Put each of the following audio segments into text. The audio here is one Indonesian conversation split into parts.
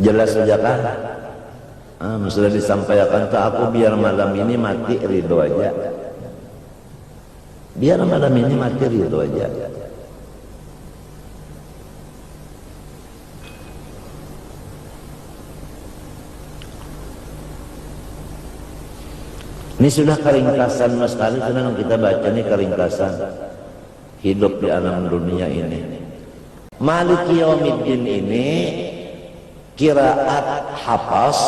Jelas saja kan? Sudah disampaikan ke aku, biar malam ini mati ridho aja. Biar malam ini mati ridho aja. Ini sudah keringkasan Mas Kali, sedang kita baca nih keringkasan hidup di alam dunia ini. Maliki Yaumiddin ini qiraat Hafs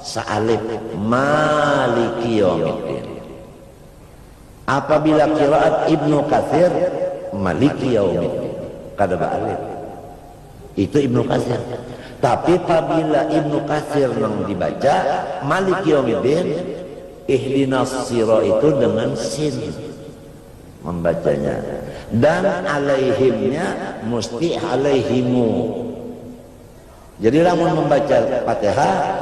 sa'alif Maliki Yaumiddin. Apabila qiraat Ibnu Katsir Maliki Yaumiddin kada ba'alif. Itu Ibnu Katsir. Tapi apabila Ibnu Katsir yang dibaca Maliki Yaumiddin, ihdinas sira itu dengan sin membacanya, dan alaihimnya mesti alaihimu. Jadi lamun membaca Fatihah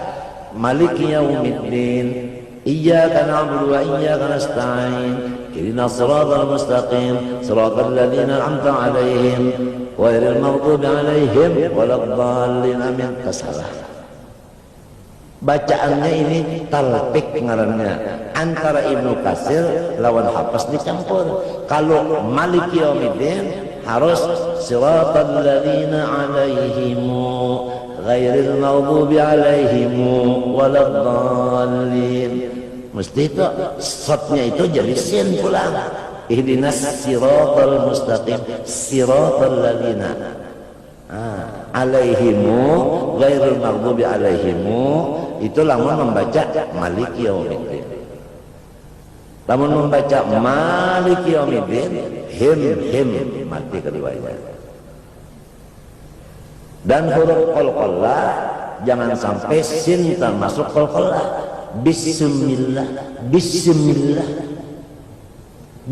Maliki Yaumiddin, iyyaka na'budu wa iyyaka nasta'in, ihdinas siratal mustaqim, siratal ladzina an'amta 'alaihim ghairil maghdubi 'alaihim waladdallin. Amin. Kesalah. Bacaannya ini talpik ngarannya, antara Ibnu Katsir lawan Hafs dicampur. Kalau Maliki Yaumiddin harus siratal ladzina 'alaihim ghairil maghdubi 'alaihim waladdallin. Mesti itu shotnya itu jadi sin pulang. Ihdinas siratal mustaqim, siratal ladzina alaihimu ghairil maghdubi alaihimu. Itu lamun membaca Maliki Yaumiddin. Lamun membaca Maliki Yaumiddin him mati keduanya. Dan huruf qalqalah jangan sampai sin termasuk qalqalah. Bismillah, bismillah,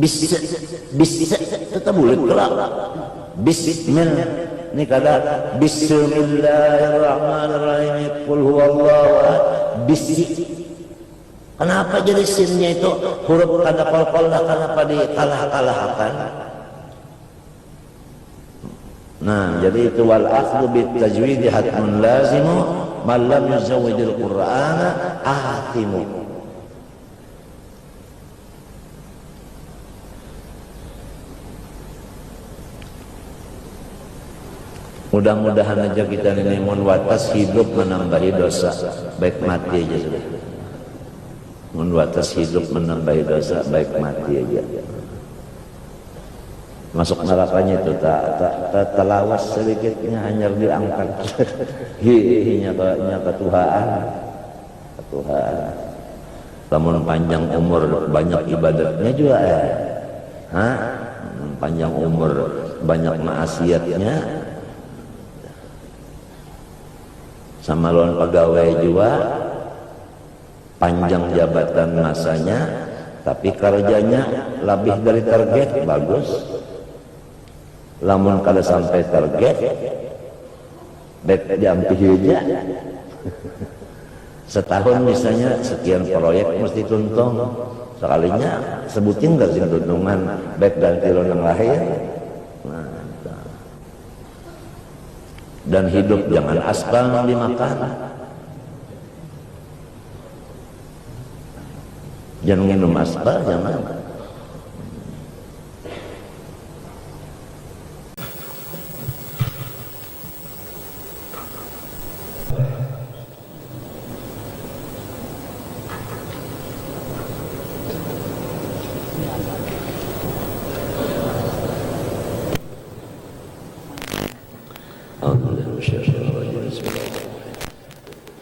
bis tetap boleh kelak. Bismillah. Ini kata Bismillahirrahmanirrahim, Qul huwallahu ahad, bisi. Kenapa jadi sinnya itu huruf kada qalqalah, kenapa dikalah-kalahkan? Nah, jadi itu wal akhdhu bit tajwid hatmun lazimu man lam yuzawwidil qur'ana athimu. Mudah-mudahan aja kita ini mun watas hidup menambahi dosa, baik mati aja sudah. Mun watas hidup menambahi dosa, baik mati aja. Masuk nerakanya itu tak telawas sedikitnya hanya diangkat. Hihinya ketuhaan. Lamun panjang umur banyak ibadatnya juga panjang umur banyak maksiatnya. Sama lawan pegawai juga panjang jabatan masanya, tapi kerjanya lebih dari target, bagus. Lamun kada sampai target, baik diampi aja. Setahun misalnya sekian proyek mesti tuntung, sekalinya sebutin gak sih tuntungan baik dan tilon yang lahir. Dan hidup jangan aspal dimakan, jangan minum aspal, jangan.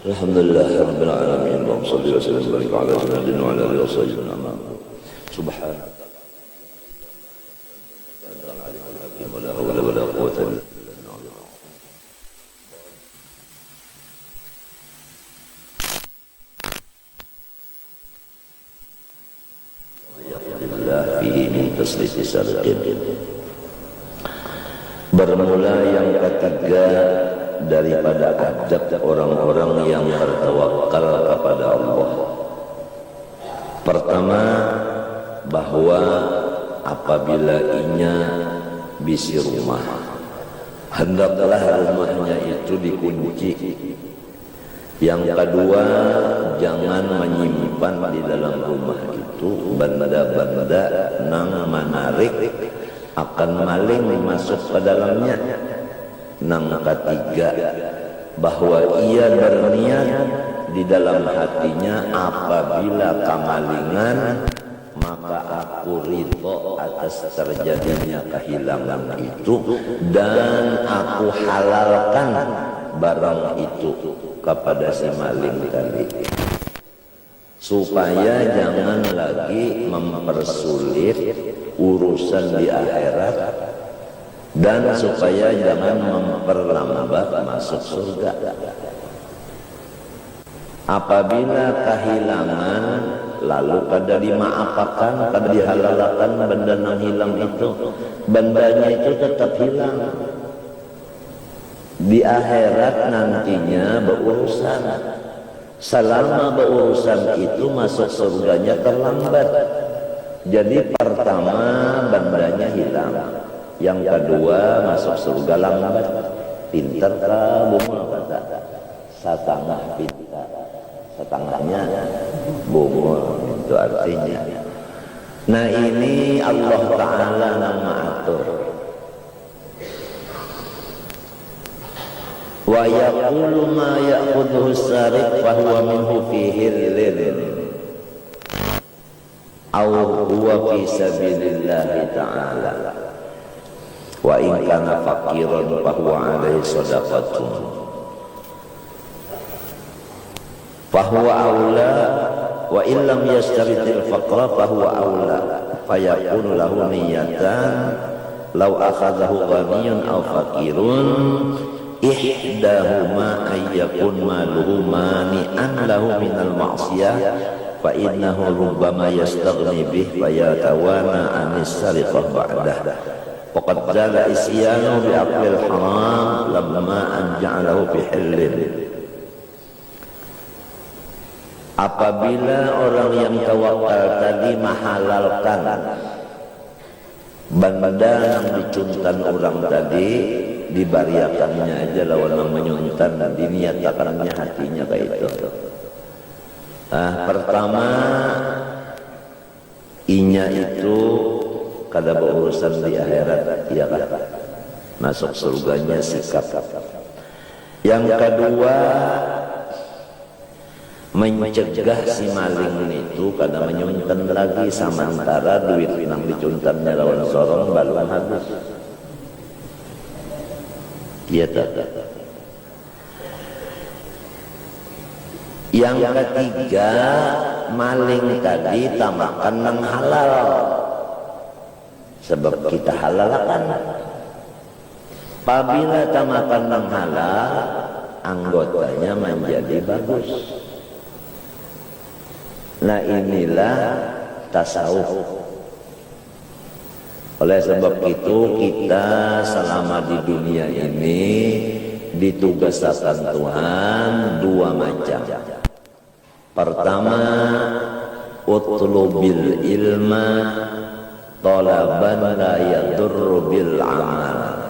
Alhamdulillahirabbil alamin wa shalli wa sallim ala sayyidina wa ala alihi wasallam. Subhanallah. La hawla wa la quwwata illa billah. Fihi min tasliti sarqin. Bermula yang ketiga daripada adab orang-orang yang bertawakal kepada Allah. Pertama, bahwa apabila inya bisi rumah, hendaklah rumahnya itu dikunci Yang kedua, jangan menyimpan di dalam rumah itu benda-benda nang menarik akan maling masuk ke dalamnya. Nang ketiga, bahwa ia berniat di dalam hatinya, apabila kemalingan maka aku ridho atas terjadinya kehilangan itu dan aku halalkan barang itu kepada si maling tadi, supaya jangan lagi mempersulit urusan di akhirat dan supaya jangan memperlambat masuk surga. Apabila kehilangan lalu kada dimaafkan, kada dihalalkan benda yang hilang itu, bendanya itu tetap hilang. Di akhirat nantinya berurusan. Selama berurusan itu masuk surganya terlambat. Jadi pertama bendanya hilang, yang kedua masuk surga lambat. Pintar kamu kata, setengah pintar, setengahnya bungul, itu artinya. Nah ini Allah Ta'ala yang mengatur. Wa yaqulu ma ya'khudhu as-sariq fa huwa minhu fi hillin aw huwa fi sabilillah ta'ala wa in kana faqiran fa huwa alaihi shadaqatun fa huwa aula wa in lam yashtaritil faqra fa huwa aula fa yakunu lahu niyatan law akhadhahu ghaniyun aw faqirun ihdahuma ayyakun maluhu mani'an lahu minal ma'siyah fa innahu rubbama yastaghni bih fa yatawana anis sariqah ba'dah faqad zala isyanu bi aqlil haram lamma an ja'alahu fi hillin. Apabila orang yang tawakal tadi menghalalkan benda yang dicuntan orang tadi, dibariakannya aja lawan yang menyuntan dan diniatakannya hatinya kayak itu. Pertama inya itu kada berurusan di akhirat, iya kan? Masuk surganya sikap. Yang kedua, mencegah si maling itu kada menyuntan lagi, sementara duit yang dicuntannya lawan sorong balon habis. Iya tak. Yang ketiga, maling tadi tamakan yang halal, sebab kita halalkan. Apabila tamakan yang halal, anggotanya menjadi bagus. Nah inilah tasawuf. Oleh sebab itu kita selama di dunia ini ditugaskan Tuhan dua macam. Pertama, utlubil ilma talaban la yadurru bil amal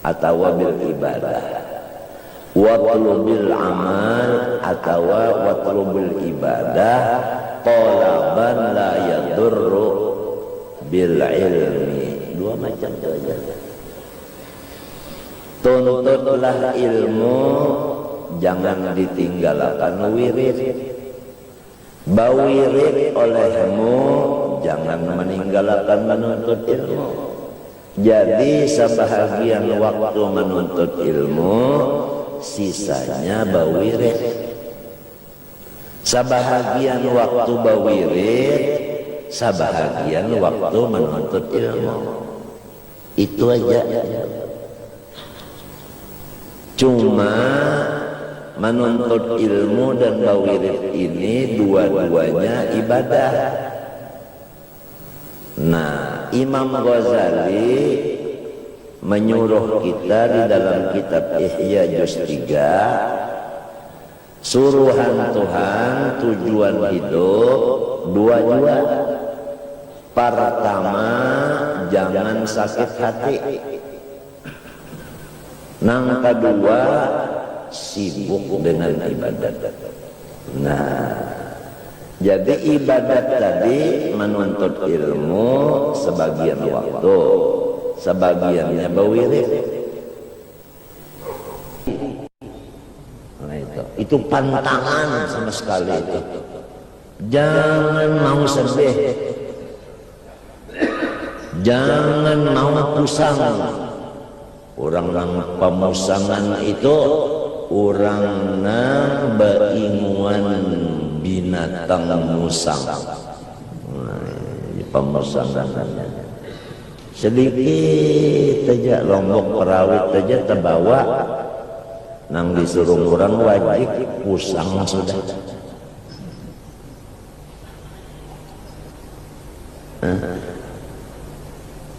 atau bil ibadah. Watlubil amal atau watlubil ibadah talaban la yadurru bil ilmi. Dua macam saja. Tuntutlah ilmu, jangan ditinggalkan wirid. Bawirid olehmu, jangan meninggalkan menuntut ilmu. Jadi sebahagian waktu menuntut ilmu, sisanya bawirid. Sebahagian waktu bawirid, sebahagian waktu menuntut ilmu. Itu aja. Cuma menuntut ilmu dan bawirid ini dua-duanya ibadah. Nah, Imam Ghazali menyuruh kita di dalam kitab Ihya juz 3, suruhan Tuhan tujuan hidup dua-dua. Pertama, jangan sakit hati. Nang kedua, sibuk dengan ibadat. Nah, jadi ibadat tadi menuntut ilmu sebagian waktu, sebagiannya berwirid. Nah, itu pantangan sama sekali itu. Jangan mau sedih, jangan mau pusang. Orang pemusangan itu orang nang beinguan binatang musang. Pemusangan sedikit aja lombok perawit aja terbawa nang disuruh orang wajib pusang sudah.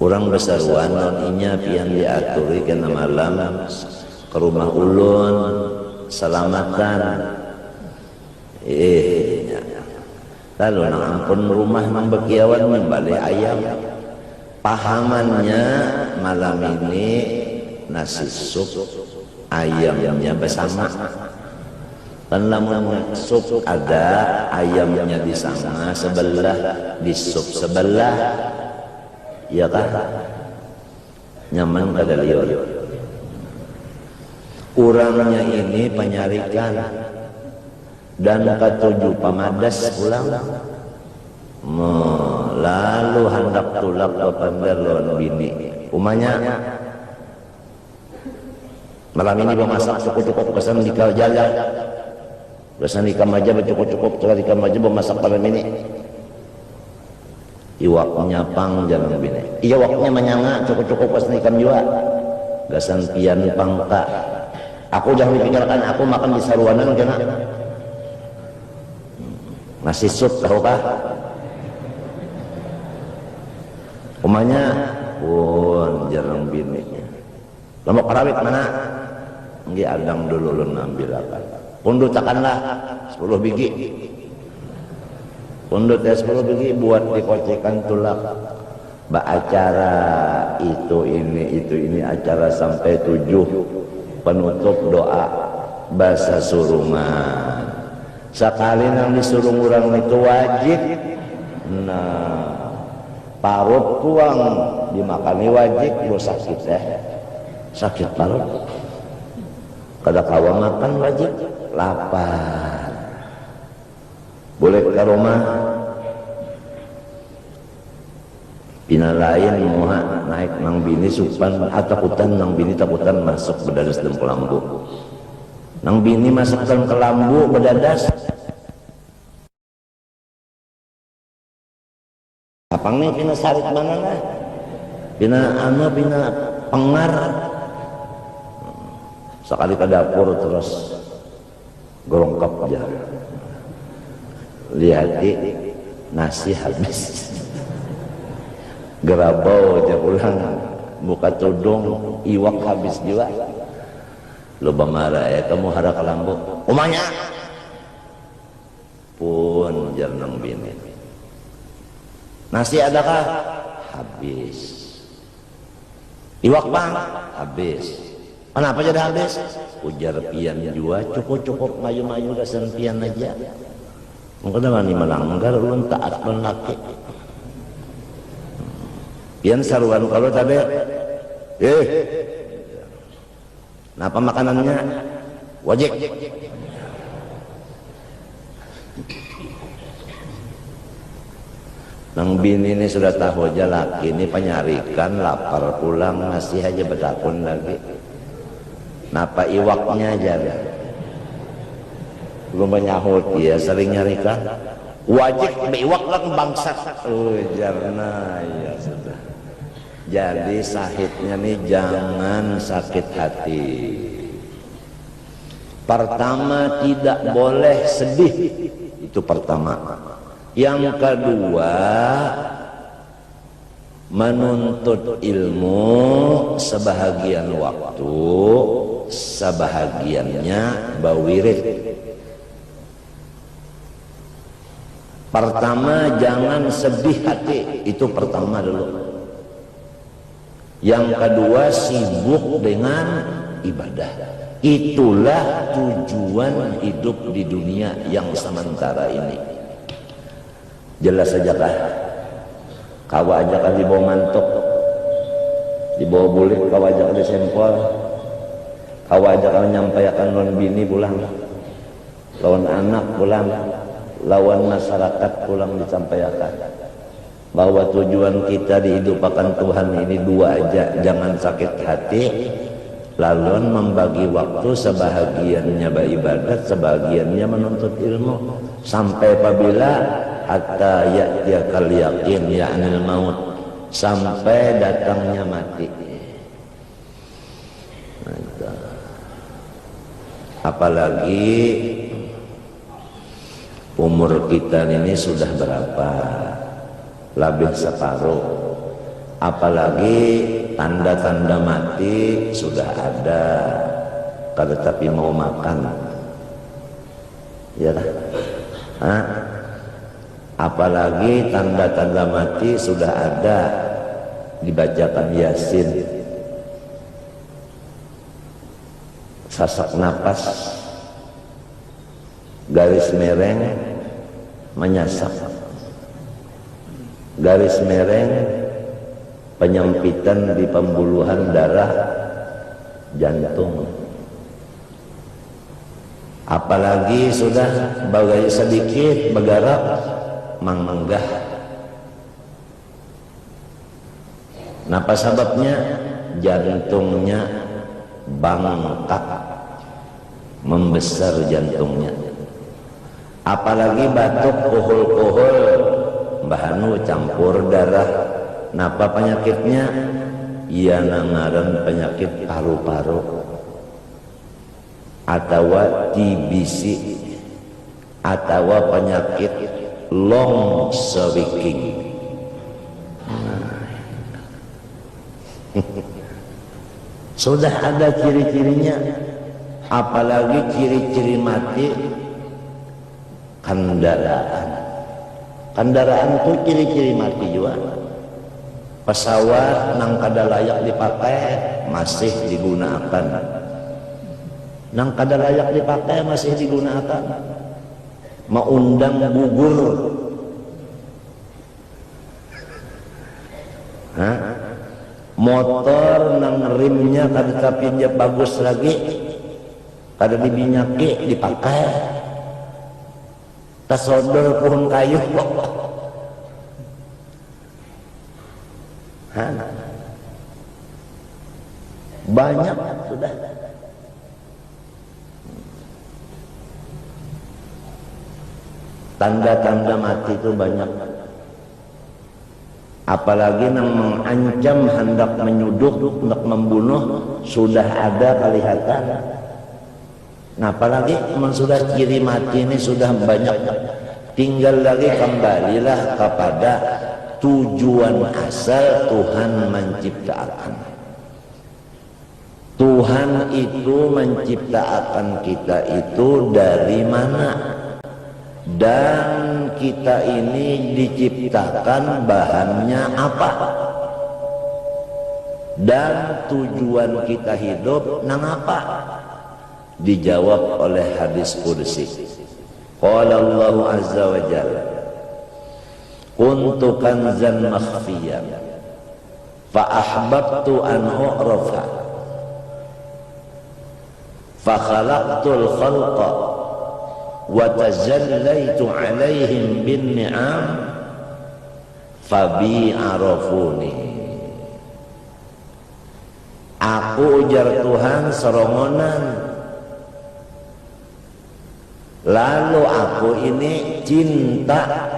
Orang besaruan noninya pian diaturi kena malam ke rumah ulun selamatan. Lalu nang ampun rumah nang bekiawan membalik ayam. Pahamannya malam ini nasi sup ayamnya bersama. Kan lamun sup ada ayamnya di sana sebelah, di sup sebelah, ya kan? Nyaman kada liur. Urangnya ini penyarikan dan ketujuh pamadas pulang. Lalu hendak tulak ke penderlon bini. Umanya malam ini memasak cukup-cukup pesan di jalan. Pesan di kamaja cukup-cukup di kamaja memasak malam ini. Iwaknya pang jalan bini. Iya waknya menyanga cukup-cukup pesan ikan jua. Gasan pian pangka. Aku jangan dipikirkan aku makan di saruanan kena. Nasi sup tahu kah? Umanya pun jarang bini. Lombok perawit mana? Nggih adang dulu lu ambil akan. Pundut akanlah 10 biji. Pundut ya 10 biji buat dikocekan tulak. Acara itu ini acara sampai 7 penutup doa bahasa surungan. Sekali nang disuruh orang itu wajib. Nah, parut tuang dimakani wajib, lu sakit sakit parut. Kada kawa makan wajib, lapar. Boleh ke rumah. Pina lain moha naik nang bini supan atakutan nang bini takutan masuk bedadas dalam kelambu. Nang bini masuk dalam kelambu bedadas. Apang nih pina sarit mana lah? Pina pengar. Sekali ke dapur terus gorongkap aja. Lihati nasi habis. Gerabau aja pulang buka tudung iwak habis juga. Loba marah ya kamu hara kelambu. Umanya pun jarang bini. Nasi adakah? Habis. Iwak bang? Habis. Kenapa jadi habis? Ujar pian jua cukup-cukup mayu-mayu dasan pian aja. Mungkin mani melanggar ulun taat laki. Pian saruan kalau tadi napa makanannya? Wajib. Nang bini ini sudah tahu aja laki ini penyarikan lapar pulang masih aja bertakun lagi. Napa iwaknya aja belum menyahut ya sering nyarikan wajib iwak lang bangsat. Jarna ya sudah. Jadi sahidnya nih jangan sakit hati. Pertama tidak boleh sedih, itu pertama. Yang kedua menuntut ilmu sebahagian waktu, sebahagiannya bawirid. Pertama jangan sedih hati, itu pertama dulu. Yang kedua sibuk dengan ibadah. Itulah tujuan hidup di dunia yang sementara ini. Jelas saja kah? Kawa aja kan dibawa mantok, dibawa bulik, kawa aja kan disempol, kawa aja kan nyampaikan lawan bini pulang, lawan anak pulang, lawan masyarakat pulang disampaikan. Bahwa tujuan kita dihidupkan Tuhan ini dua aja, jangan sakit hati, lalu membagi waktu, sebahagiannya beribadat, sebahagiannya menuntut ilmu, sampai apabila hatta ya'tiyakal yaqin ya'nil maut, sampai datangnya mati. Apalagi umur kita ini sudah berapa? Lebih separuh. Apalagi tanda-tanda mati sudah ada, tetapi mau makan, ya lah. Apalagi tanda-tanda mati sudah ada, dibacakan Yasin, sasak napas, garis mereng menyasak, garis mereng penyempitan di pembuluhan darah jantung. Apalagi sudah bagai sedikit bergerak menggah. Napa sebabnya? Jantungnya bangkak, membesar jantungnya. Apalagi batuk, kohol-kohol, bahanu campur darah. Napa penyakitnya? Ia nangaran penyakit paru-paru atau TBC atau penyakit long speaking. Sudah ada ciri-cirinya. Apalagi ciri-ciri mati kendaraan. Kendaraan itu ciri-ciri mati juga. Pesawat nang kada layak dipakai masih digunakan. Nang kada layak dipakai masih digunakan. Maundang gugur. Motor nang rimnya kada tapi bagus lagi, kada dibinyaki dipakai. Tasodor pohon kayu. Banyak sudah. Tanda-tanda mati itu banyak. Apalagi yang mengancam hendak menyuduk, hendak membunuh sudah ada kelihatan. Nah, apalagi sudah ciri mati ini sudah banyak. Tinggal lagi kembalilah kepada tujuan asal Tuhan menciptakan. Tuhan itu menciptakan kita itu dari mana? Dan kita ini diciptakan bahannya apa? Dan tujuan kita hidup nang apa? Dijawab oleh hadis qudsi. Qala Allah azza wa jalla, kuntu kanzan makhfiyan fa ahbabtu an u'rafa fa khalaqtul khalqa wa tazallaitu alaihim bin ni'am fabi arafuni. Aku ujar Tuhan serongonan, lalu aku ini cinta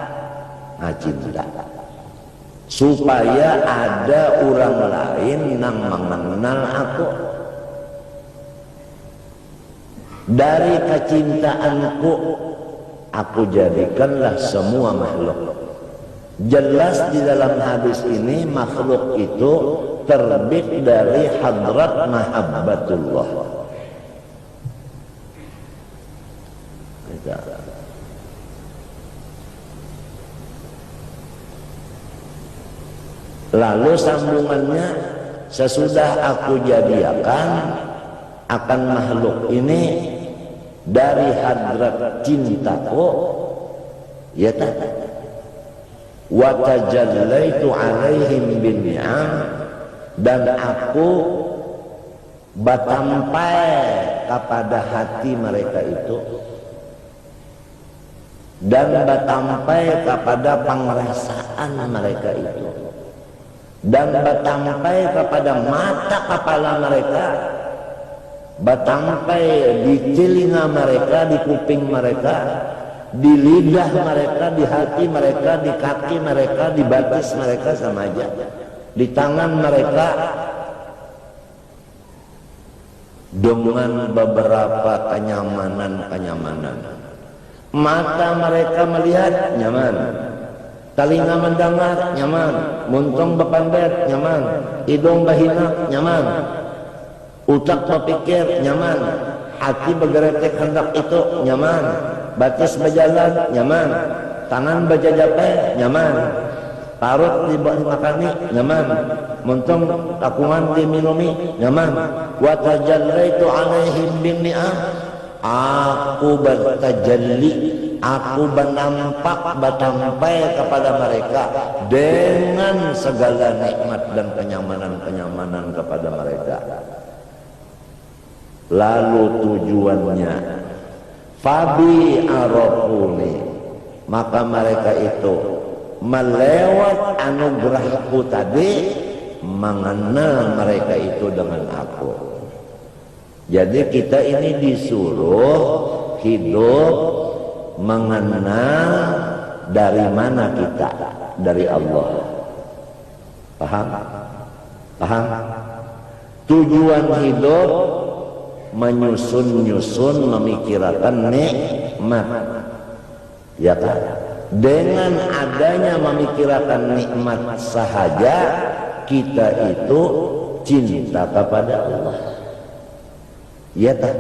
supaya ada orang lain yang mengenal aku. Dari kecintaanku aku jadikanlah semua makhluk. Jelas di dalam hadis ini makhluk itu terbit dari hadrat mahabbatullah. Lalu sambungannya, sesudah aku jadikan akan makhluk ini dari hadrat cintaku, ya tak? Wa tajallaitu alaihim bin ni'am, dan aku batampai kepada hati mereka itu, dan batampai kepada pengrasaan mereka itu, dan batampai kepada mata kepala mereka, batampai di telinga mereka, di kuping mereka, di lidah mereka, di hati mereka, di kaki mereka, di batis mereka sama aja, di tangan mereka, dengan beberapa kenyamanan. Mata mereka melihat nyaman, telinga mendengar nyaman, muntung bepandet nyaman, hidung bahina nyaman, utak berpikir nyaman, hati bergeretek hendak itu nyaman, batis berjalan nyaman, tangan berjajape nyaman, parut dimakani nyaman, muntung takungan diminumi nyaman. Wa tajallaitu alaihim bin ni'am, aku bertajalli, aku bernampak batampai kepada mereka dengan segala nikmat dan kenyamanan kepada mereka. Lalu tujuannya fabi arafuni, maka mereka itu melewat anugerahku tadi mengenal mereka itu dengan aku. Jadi kita ini disuruh hidup mengenal dari mana kita, dari Allah. Paham? Paham? Tujuan hidup menyusun memikirkan nikmat, ya kan? Dengan adanya memikirkan nikmat sahaja, kita itu cinta kepada Allah. Ya tak?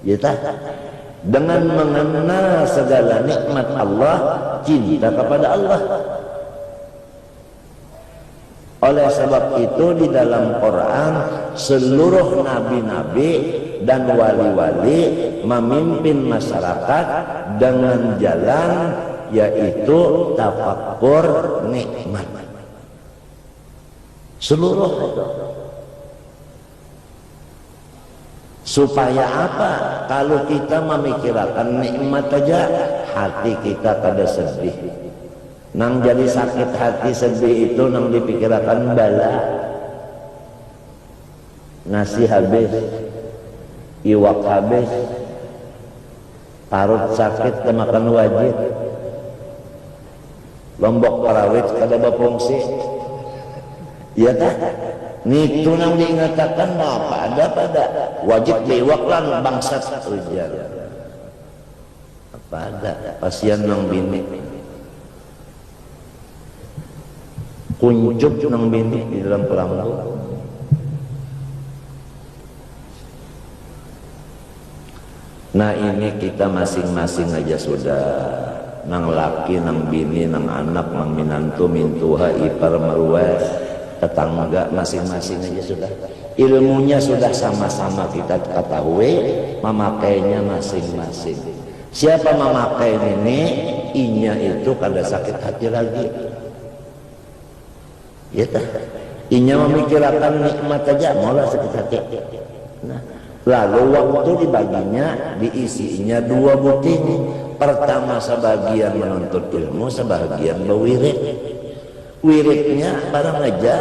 Ya tak? Dengan mengenal segala nikmat Allah, cinta kepada Allah. Oleh sebab itu di dalam Quran seluruh nabi-nabi dan wali-wali memimpin masyarakat dengan jalan yaitu tafakkur nikmat. Seluruh itu. Supaya apa? Kalau kita memikirkan nikmat aja, hati kita kada sedih. Nang jadi sakit hati sedih itu nang dipikirkan bala. Nasi habis, iwak habis, parut sakit kemakan wajib, lombok parawit kada berfungsi. Iya tak? Nitu nang diingatakan apa ada pada wajib liwak lan bangsat ujar. Apa ada pasien nang bini kuncup nang bini di dalam pelambung. Nah ini kita masing-masing aja sudah, nang laki, nang bini, nang anak, nang minantu, mintuha, ipar, marwah, tetangga, masing-masing aja sudah. Ilmunya sudah sama-sama kita ketahui, memakainya masing-masing. Siapa memakai ini, inya itu kada sakit hati lagi. Ya tak? Inya memikirkan nikmat aja, malah sakit hati. Nah, lalu waktu dibaginya, diisinya dua buting. Pertama sebagian menuntut ilmu, sebagian berwirid. Wiridnya barang aja,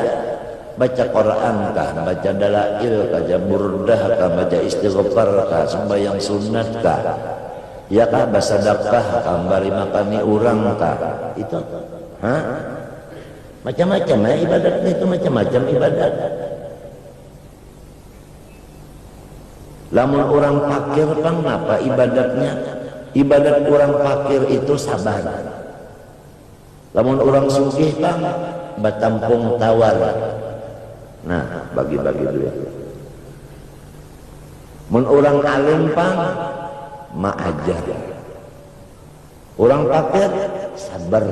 baca Quran kah, baca dalail kah, baca burdah kah, baca istighfar kah, sembahyang sunat kah, ya kah, bersedekah kah, bari makani urang kah, itu, macam-macam ya ibadatnya itu, macam-macam ibadat. Lamun orang fakir pang apa ibadatnya? Ibadat orang fakir itu sabar. Lamun orang sugih pang batampung tawar. Nah, bagi-bagi duit. Mun orang alim pang maajar. Orang fakir sabar.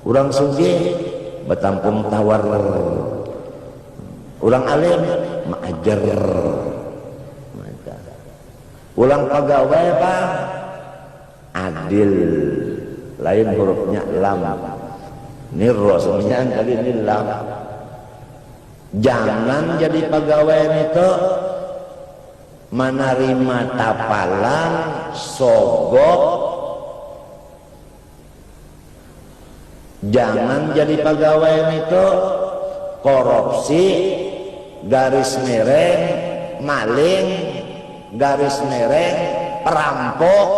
Orang sugih batampung tawar. Orang alim maajar. Ulang pegawai Bang, adil, lain hurufnya lam. Nirro sebenarnya kali ini lam. Jangan jadi pegawai itu menerima tapalan, sogok. Jangan jadi pegawai itu korupsi, garis miring, maling, garis miring, perampok,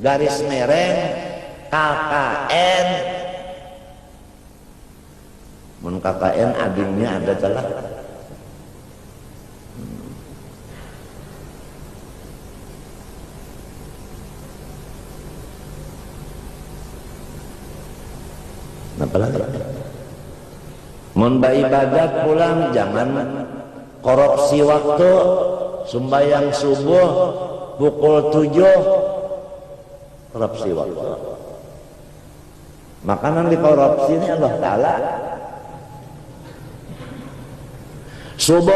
garis miring, KKN. Mun KKN adingnya ada celah. Apalagi mun ibadat pulang jangan korupsi waktu. Sembahyang subuh pukul 7 korupsi waktu. Makanan dikorupsi ini Allah Ta'ala. Subuh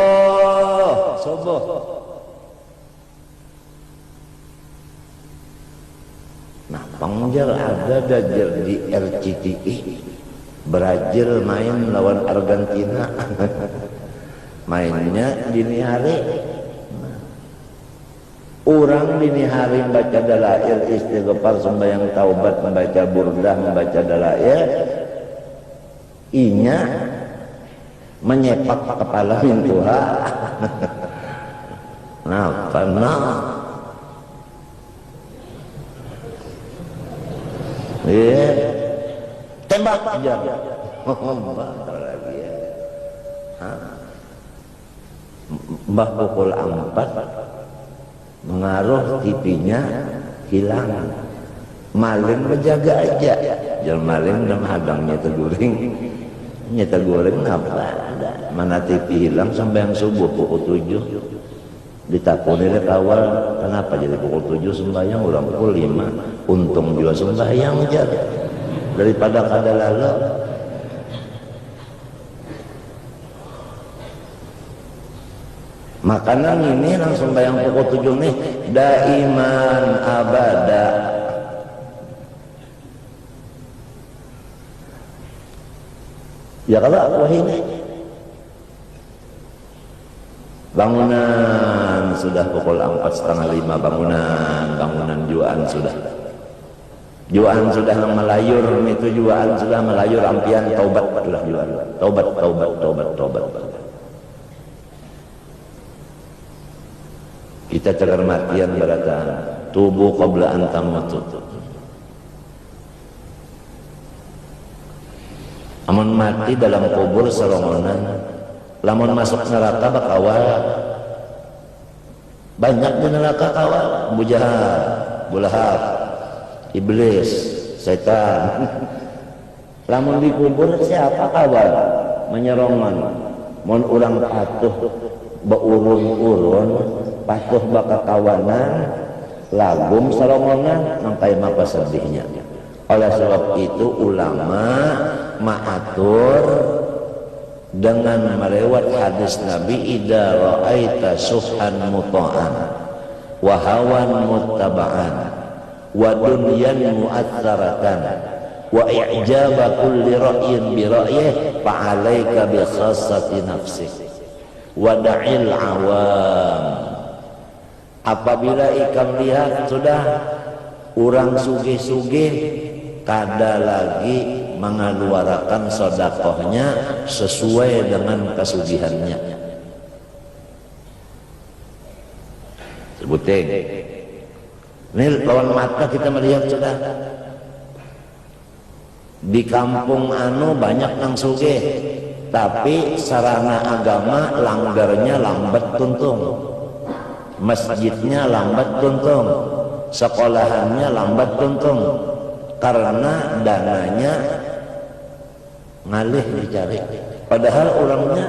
nah pangjar ada dajir di RCTI Brazil main lawan Argentina. Mainnya dini hari. Orang dini hari membaca dalail, istighfar, sembahyang taubat, membaca burdah, membaca dalail, inya menyepak kepala mintuha. Nah, karena tembak aja. Lagi ya. Mbah pukul 4 mengaruh TV-nya hilang. Maling menjaga aja. Jangan maling dan hadangnya teguring. Nyata goreng apa ada. Mana TV hilang sampai yang subuh pukul 7. Ditapuni deh awal. Kenapa jadi pukul 7 sembahyang orang pukul 5. Untung juga sembahyang aja. Daripada kada lalu. Makanan ini langsung bayang pukul 7 nih daiman abada. Ya kalau wah ini bangunan sudah pukul 4:30 bangunan juaan sudah melayur itu juaan sudah melayur ampian taubat sudah juaan taubat. Kita cagar matian beratan tubuh qabla an tamutu. Amun mati dalam kubur serongonan, lamun masuk neraka bakawal. Banyak di neraka kawal, Abu Jahal, Abu Lahab, iblis, setan. Lamun di kubur siapa kawal? Menyerongan. Mun urang patuh beurun-urun, patuh baka kawanan, lagum serongonan, nangkai maka sedihnya. Oleh sebab itu ulama ma'atur dengan melewat hadis Nabi idza ra'aita suhan muta'an wa hawan muttaba'an wa dunyan mu'atharatan wa i'jaba kulli ra'yin bi ra'yih fa'alaika bi khassati nafsik wa da'il awam. Apabila ikan lihat sudah orang sugih-sugih kada lagi mengeluarkan sedekahnya sesuai dengan kesugihannya. Sebutin. Ini lawan mata kita melihat sudah. Di kampung anu banyak nang sugih, tapi sarana agama langgarnya lambat tuntung. Masjidnya lambat tuntung. Sekolahannya lambat tuntung. Karena dananya ngalih dicari. Padahal orangnya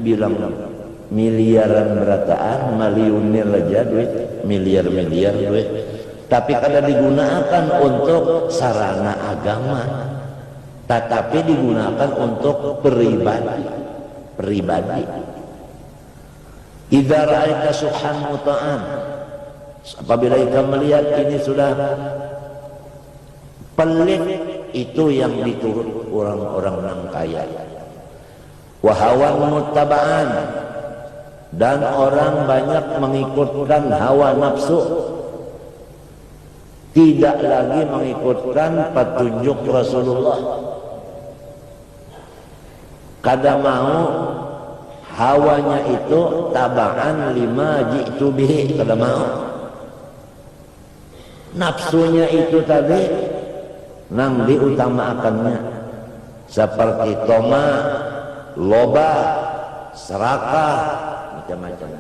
bilang miliaran berataan, miliunir aja duit, miliar duit. Tapi kada digunakan untuk sarana agama, tetapi digunakan untuk pribadi. Idza ra'aita suhan muta'an, apabila kita melihat ini sudah pelit, itu yang diturut orang-orang yang kaya. Wa hawan muttaba'an, dan orang banyak mengikutkan hawa nafsu, tidak lagi mengikutkan petunjuk Rasulullah. Kada mau hawanya itu tabaan lima jitu bihi, kada mau. Nafsunya itu tadi nang diutamakannya, seperti toma, loba, serakah, macam-macam.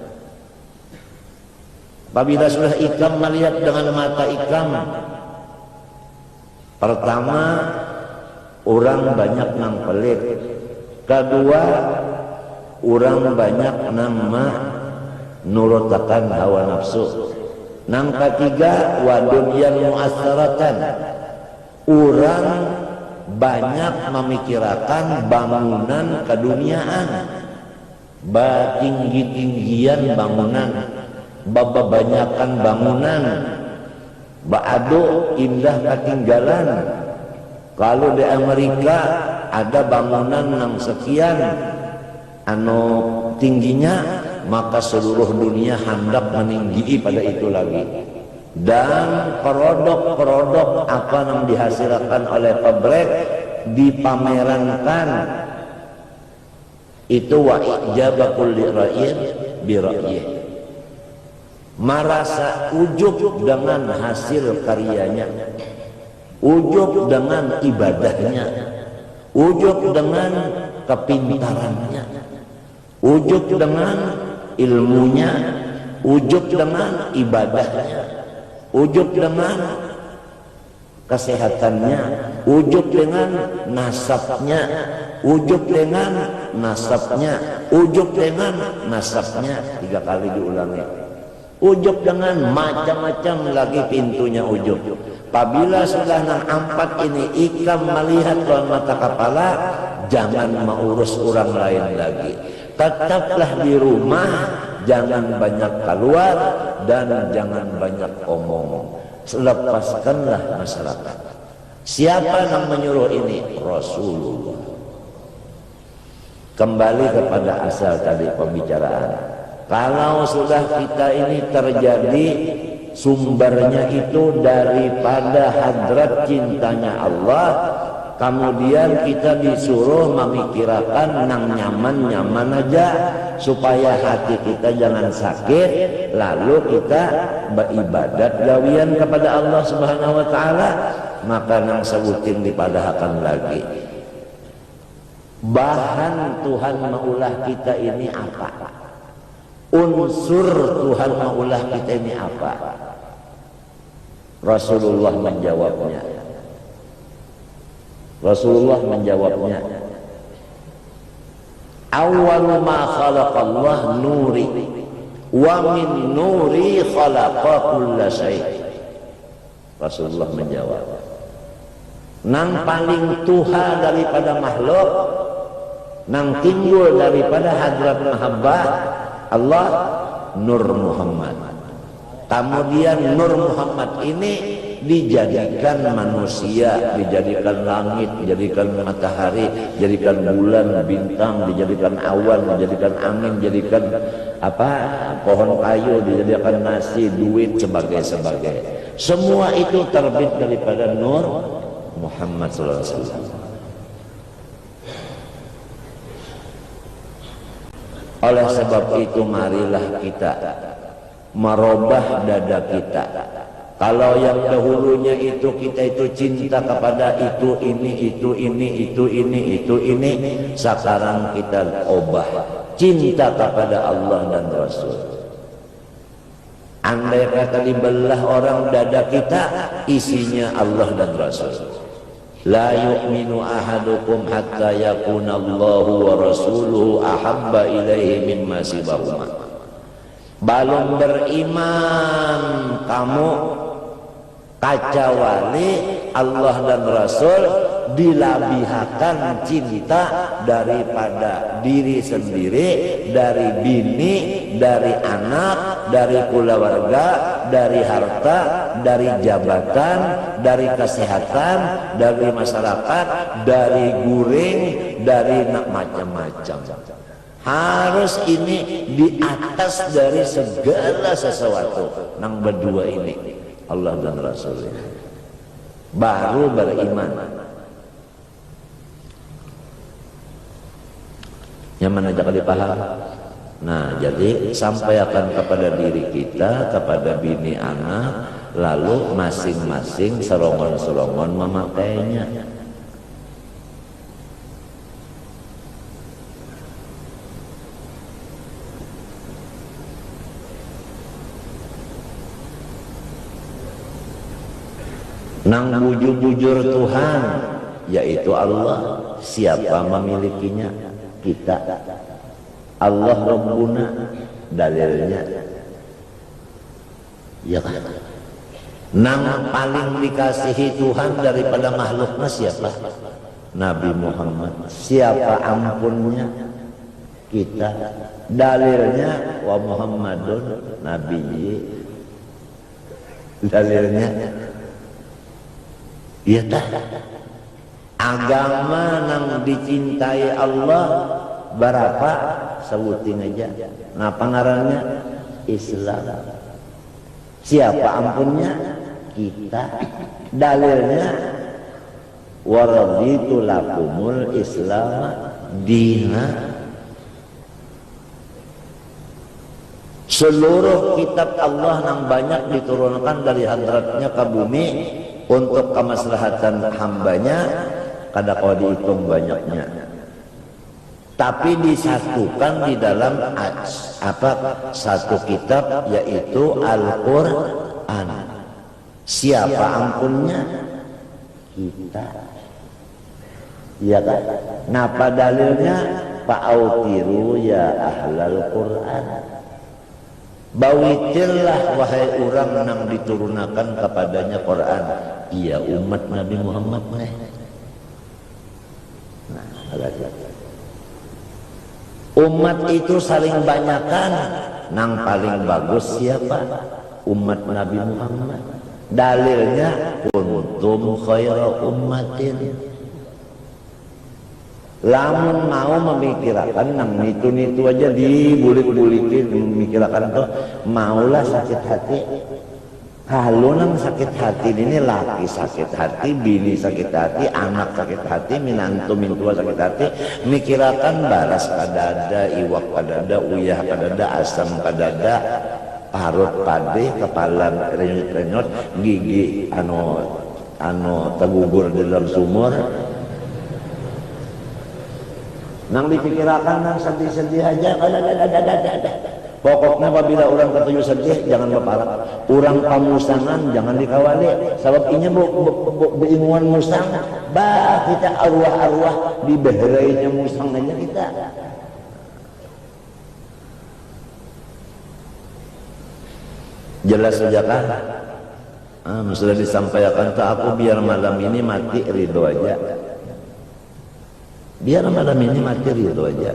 Apabila sudah ikam melihat dengan mata ikam, pertama orang banyak nang pelit, kedua orang banyak nang nurutakan hawa nafsu, nang ketiga wa dunyan mu'assaratan, orang banyak memikirkan bangunan keduniaan, tinggi-tinggian bangunan, banyakan bangunan, baadu indah ketinggalan. Kalau di Amerika ada bangunan yang sekian anu tingginya, maka seluruh dunia hendak meninggi pada itu lagi. Dan produk-produk apa yang dihasilkan oleh pabrik dipamerankan, itu wa ijabakul lira'in bira'yih, merasa ujub dengan hasil karyanya, ujub dengan ibadahnya, ujub dengan kepintarannya, ujub dengan ilmunya, ujub dengan ibadahnya, ujub dengan kesehatannya, ujub dengan nasabnya, ujub dengan nasabnya, ujub dengan nasabnya, 3 kali diulangi. Ujub dengan macam-macam lagi pintunya ujub. Apabila sudah nang 4 ini ikam melihat lawan mata kepala, jangan mengurus orang lain lagi. Tetaplah di rumah, jangan banyak keluar dan jangan banyak omong. Lepaskanlah masyarakat. Siapa yang menyuruh ini? Rasulullah. Kembali kepada asal tadi pembicaraan. Kalau sudah kita ini terjadi sumbernya itu daripada hadrat cintanya Allah, kemudian kita disuruh memikirkan nang nyaman-nyaman aja supaya hati kita jangan sakit, lalu kita beribadat gawian kepada Allah Subhanahu wa taala, maka nang sebutin dipadahkan lagi. Bahan Tuhan maulah kita ini apa? Unsur Tuhan maulah kita ini apa? Rasulullah menjawabnya. Rasulullah menjawabnya, awwalu ma khalaqallah nuri wa min nuri khalaqa kulla syai'. Rasulullah menjawab, nang paling tuha daripada makhluk, nang timbul daripada hadrat mahabbah Allah, Nur Muhammad. Kemudian Nur Muhammad ini dijadikan manusia, dijadikan langit, dijadikan matahari, dijadikan bulan, bintang, dijadikan awan, dijadikan angin, dijadikan pohon kayu, dijadikan nasi, duit, sebagai. Semua itu terbit daripada Nur Muhammad sallallahu alaihi wasallam. Oleh sebab itu marilah kita merubah dada kita. Kalau yang dahulunya itu kita itu cinta kepada itu ini, sekarang kita ubah cinta kepada Allah dan Rasul. Andai kata dibelah orang dada kita, isinya Allah dan Rasul. La yu'minu ahadukum hatta yakuna Allahu wa rasuluhu ahabba ilaihi mimma sibahuma. Belum beriman kamu kecuali Allah dan Rasul dilabihakan cinta daripada diri sendiri, dari bini, dari anak, dari keluarga, dari harta, dari jabatan, dari kesehatan, dari masyarakat, dari guring, dari macam-macam. Harus ini di atas dari segala sesuatu. Nang berdua ini Allah dan Rasulnya baru beriman. Yang mana jangan dipaham. Nah, jadi sampaikan kepada diri kita, kepada bini anak, lalu masing-masing serongon-serongon memakainya. Nang bujur-bujur Tuhan, yaitu Allah. Siapa memilikinya? Kita. Allah Rabbuna, dalilnya. Ya kan? Nang paling dikasihi Tuhan daripada makhluknya siapa? Nabi Muhammad. Siapa ampunnya? Kita. Dalilnya wa Muhammadun Nabi. Dalilnya iya tak? Agama nang dicintai Allah berapa? Sebutin aja. Nah pengarangnya Islam. Siapa ampunnya? Kita. Dalilnya waraditu lakumul Islam dina. Seluruh kitab Allah yang banyak diturunkan dari hadratnya ke bumi untuk kemaslahatan hambanya, kada kau dihitung banyaknya, tapi disatukan di dalam satu kitab, yaitu Al-Quran. Siapa ampunnya? Kita. Ya kan? Napa dalilnya? Fa'autiru ya ahlal Quran. Bawitillah wahai orang yang diturunkan kepadanya Quran. Iya umat Nabi Muhammad nih. Nah, umat itu saling banyakan. Nang paling bagus siapa? Umat Nabi Muhammad. Dalilnya kuntum khairu ummatin. Lamun mau memikirkan nang nitu aja dibulik-bulikin memikirkan tuh maulah sakit hati. Kalau nang sakit hati ini laki sakit hati, bini sakit hati, anak sakit hati, minantu mintua sakit hati, mikirakan baras kadada, iwak kadada, uyah kadada, asam kadada, parut pade, kepala renyut-renyut, gigi anu tergugur di dalam sumur. Nang dipikirakan nang sedih-sedih aja. Pokoknya apabila orang ketujuh sedih jangan berparak. Orang pamusangan jangan dikawali. Sebab inya beringuan musang. Bah kita arwah-arwah di beherainya musang aja kita. Jelas saja kan? Sudah disampaikan tak aku biar malam ini mati ridho aja. Biar malam ini mati ridho aja.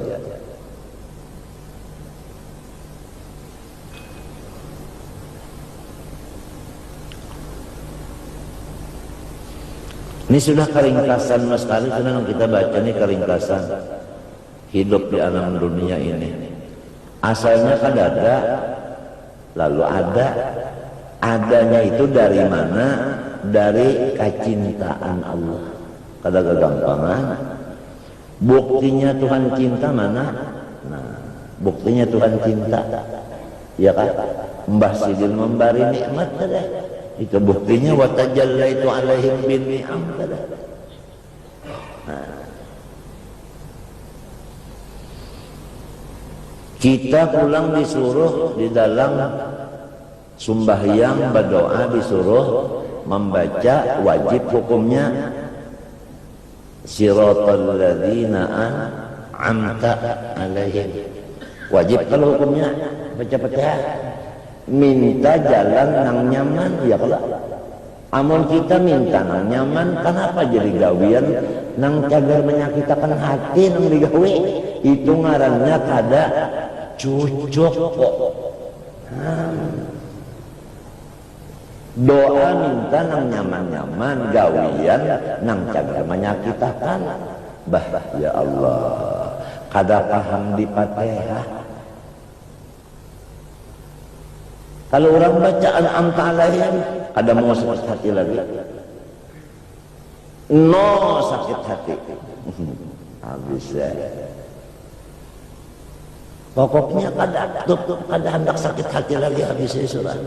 Ini sudah keringkasan mas kali, sudah kita baca ini keringkasan hidup di alam dunia ini. Asalnya kan ada, lalu ada. Adanya itu dari mana? Dari kecintaan Allah. Kada kegampangan. Buktinya Tuhan cinta mana? Nah, buktinya Tuhan cinta. Ya kan? Mbah Sidin memberi nikmat dah. Itu buktinya wa tajallaitu alaihim bin ni'am dah. Nah. Kita pulang disuruh di dalam sembahyang berdoa disuruh membaca, wajib hukumnya siratal ladzina an'amta alaihim. Wajib kalau hukumnya baca Fatihah. Minta jalan yang nyaman ya kalau Amun kita minta nang nyaman, kenapa jadi gawian nang cagar menyakitakan hati nang digawe? Itu ngarannya kada cucuk kok. Doa minta nang nyaman-nyaman, gawian nang cagar menyakitakan. Bah ya Allah, kada paham di Fatihah. Kalau orang bacaan amta alaihim, ada mau sakit hati lagi. No sakit hati. Habis ya. Pokoknya kada hendak sakit hati lagi habis surah.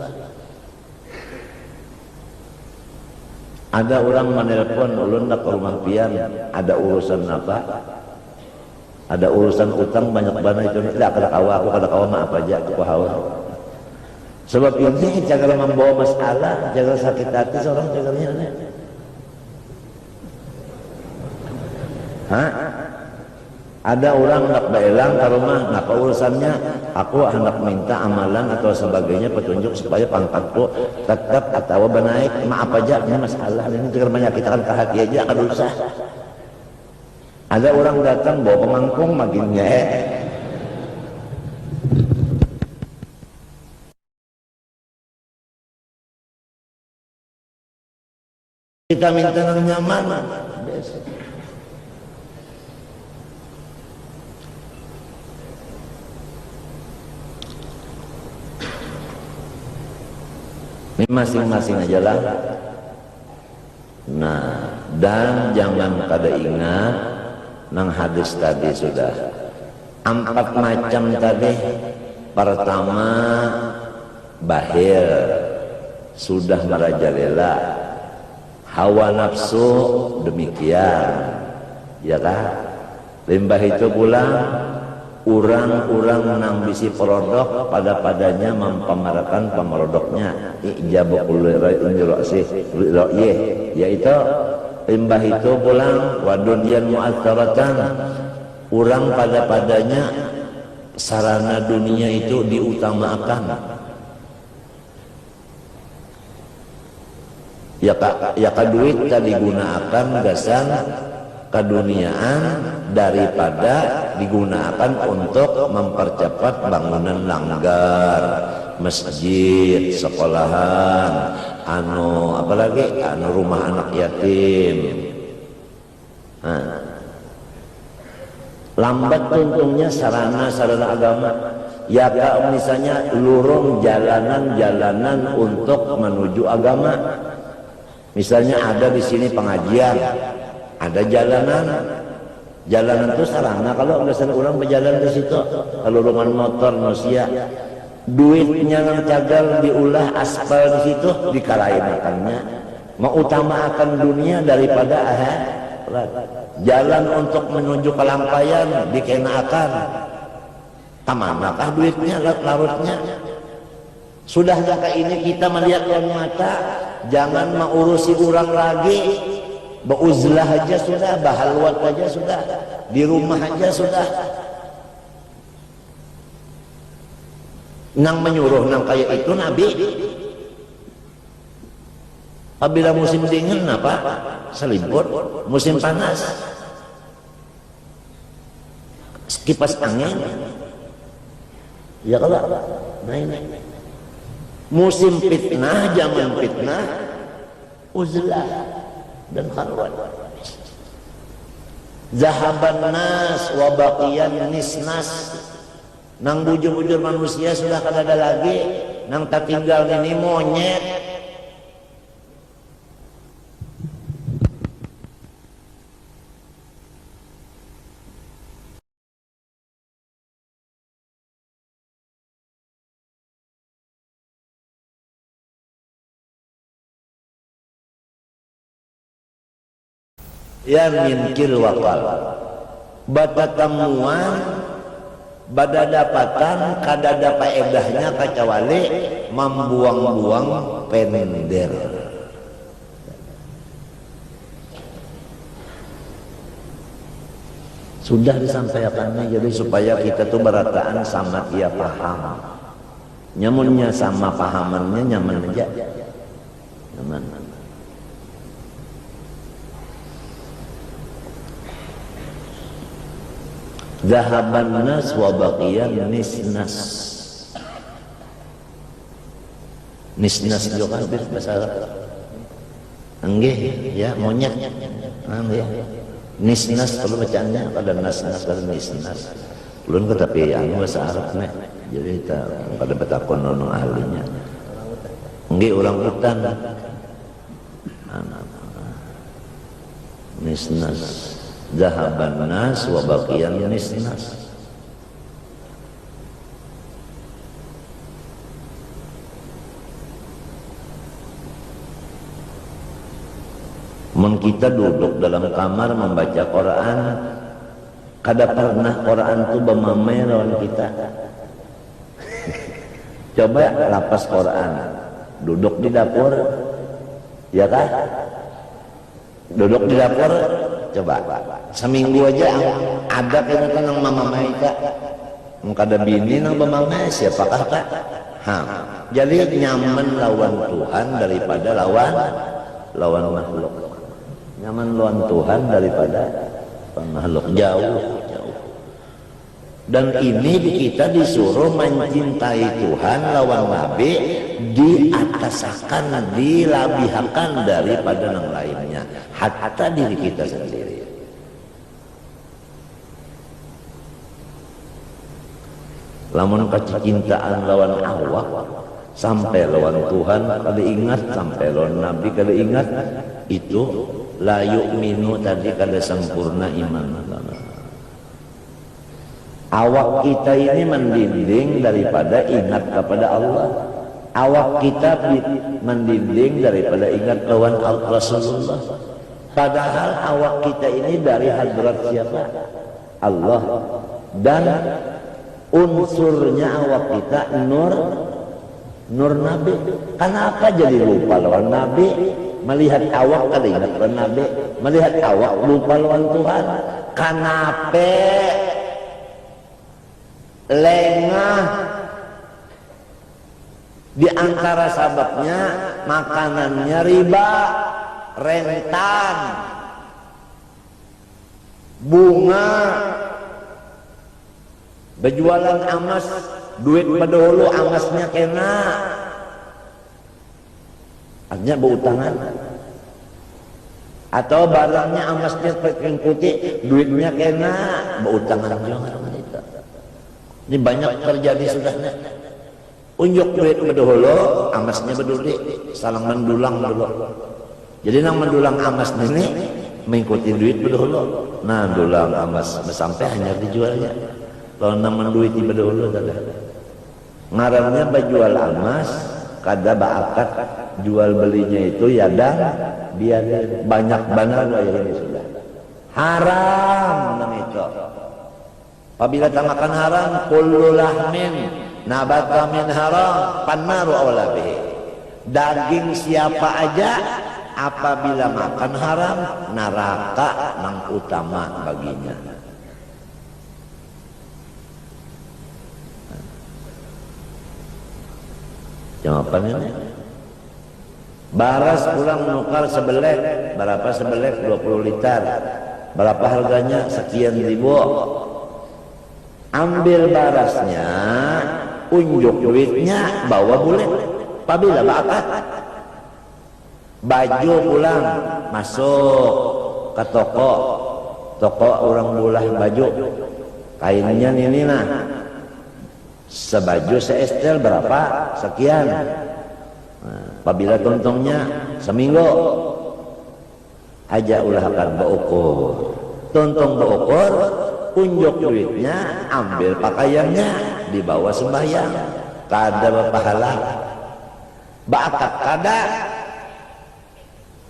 Ada orang menelpon ulun ke rumah pian, ada urusan apa? Ada urusan utang banyak banget itu. Tidak kada kawa aku kada kawa maaf aja aku hawa. Sebab ini jangan membawa masalah, jangan sakit hati seorang jagarnya. Hah? Ada orang hendak belang ke rumah, apa urusannya? Aku hendak minta amalan atau sebagainya petunjuk supaya pangkatku tetap atau benaik. Maaf aja, ini masalah ini jangan menyakitkan ke hati aja, akan usah. Ada orang datang bawa pemangkung makin ngehe. Kita minta yang nyaman. Ini masing-masing aja lah. Nah, dan jangan kada ingat nang hadis tadi sudah 4 macam tadi. Pertama, bahir sudah merajalela, hawa nafsu demikian, ya kan? Limbah itu pula orang-orang nang bisi perodok padanya mempamarakan pemerodoknya ijabul ra'yih, yaitu limbah itu pula wadunyan mu'atharatan, orang padanya sarana dunia itu diutamakan. Ya duit tadi digunakan gasan keduniaan daripada digunakan untuk mempercepat bangunan langgar, masjid, sekolahan, apalagi rumah anak yatim. Nah, lambat untungnya sarana agama. Ya misalnya lurung jalanan untuk menuju agama. Misalnya ada di sini pengajian, ada jalanan itu sarana. Kalau nggak sana orang berjalan ke situ, kalau lurungan motor manusia, duitnya yang cagal diulah aspal di situ dikalahin makannya, mengutamakan dunia daripada jalan untuk menuju kelampaian dikenakan. Tamanakah duitnya larutnya? Sudah kakak ini kita melihat dengan mata, jangan mengurusi orang lagi. Beuzlah aja sudah, bahalwat aja sudah, di rumah aja sudah. Nang menyuruh nang kayak itu Nabi. Apabila musim dingin apa? Selimut. Musim panas, kipas angin. Ya kalau nah, musim fitnah, zaman fitnah, uzlah dan khalwat. Zahaban nas wa baqiyan nisnas. Nang bujur-bujur manusia sudah kada ada lagi, nang tak tinggal ini monyet. Ya minkil wakal, bata temuan, bada dapatan, kada ada faedahnya kecuali membuang-buang pender. Sudah disampaikannya, jadi supaya kita tuh berataan sama dia paham, nyamunnya sama pahamannya nyaman aja, nyaman. Zahaban nas wa baqiyan nisnas. Nisnas juga kan bahasa Arab. Enggih, ya monyet. Enggih. Nisnas kalau bacaannya pada nas-nas dan nisnas. Belum ke tapi yang bahasa Arab nih. Jadi kita pada betakon nono ahlinya. Enggih orang hutan. Nisnas. Zahaban nas wa baqiyan nisnas. Mun kita duduk dalam kamar membaca Quran, kada pernah Quran itu bermamai lawan kita. Coba lapas Quran, duduk di dapur, ya kan? Duduk di dapur, coba seminggu aja ada kayaknya kan yang mamamai kak, kada bini nang bermamai siapakah kak? Jadi nyaman lawan Tuhan daripada lawan makhluk. Nyaman lawan Tuhan daripada makhluk, jauh. Dan ini kita disuruh mencintai Tuhan lawan Nabi, diatasakan, dilabihakan daripada yang lainnya, hatta diri kita sendiri. Lamun kecintaan lawan Allah sampai lawan Tuhan kada ingat, sampai lawan Nabi kada ingat, itu la yu'minu tadi kada sempurna iman. Awak kita ini mendinding daripada ingat kepada Allah. Awak kita mendinding daripada ingat lawan Rasulullah. Padahal awak kita ini dari hadrat siapa? Allah. Dan unsurnya awak kita nur Nabi. Kenapa jadi lupa lawan Nabi? Melihat awak kada ingat lawan Nabi, melihat awak lupa lawan Tuhan. Kenapa lengah? Di antara sebabnya makanannya riba, rentan, bunga, berjualan emas, duit pada hulu emasnya kena. Artinya berutangan. Atau barangnya emasnya pakai putih, duitnya kena, berutangan juga. Ini banyak terjadi sudah. Unjuk duit berdahulu, emasnya berduli, salang mendulang dulu. Jadi nang mendulang emas ini mengikuti duit berdahulu. Nah, dulang emas sampai hanya dijualnya. Kalau nang menduiti berdahulu adalah ngarannya berjual emas, kada baakat jual belinya itu ya dan biar banyak benar ini sudah haram nang itu. Apabila makan haram, kullu lahmin nabata min haram pannaru awla bihi. Daging siapa aja apabila makan haram, neraka yang utama baginya. Jawabannya baras pulang menukar sebelek. Berapa sebelek? 20 liter. Berapa harganya? Sekian ribu. Ambil barasnya, unjuk duitnya, bawa bulet. Apabila bakat, baju pulang, masuk ke toko orang bulah baju, kainnya ini nah, sebaju seestel berapa? Sekian. Apabila tuntungnya seminggu, aja ulah akan berukur. Tuntung berukur, unjuk duitnya, ambil pakaiannya, dibawa sembahyang, kada berpahala. Bakat kada,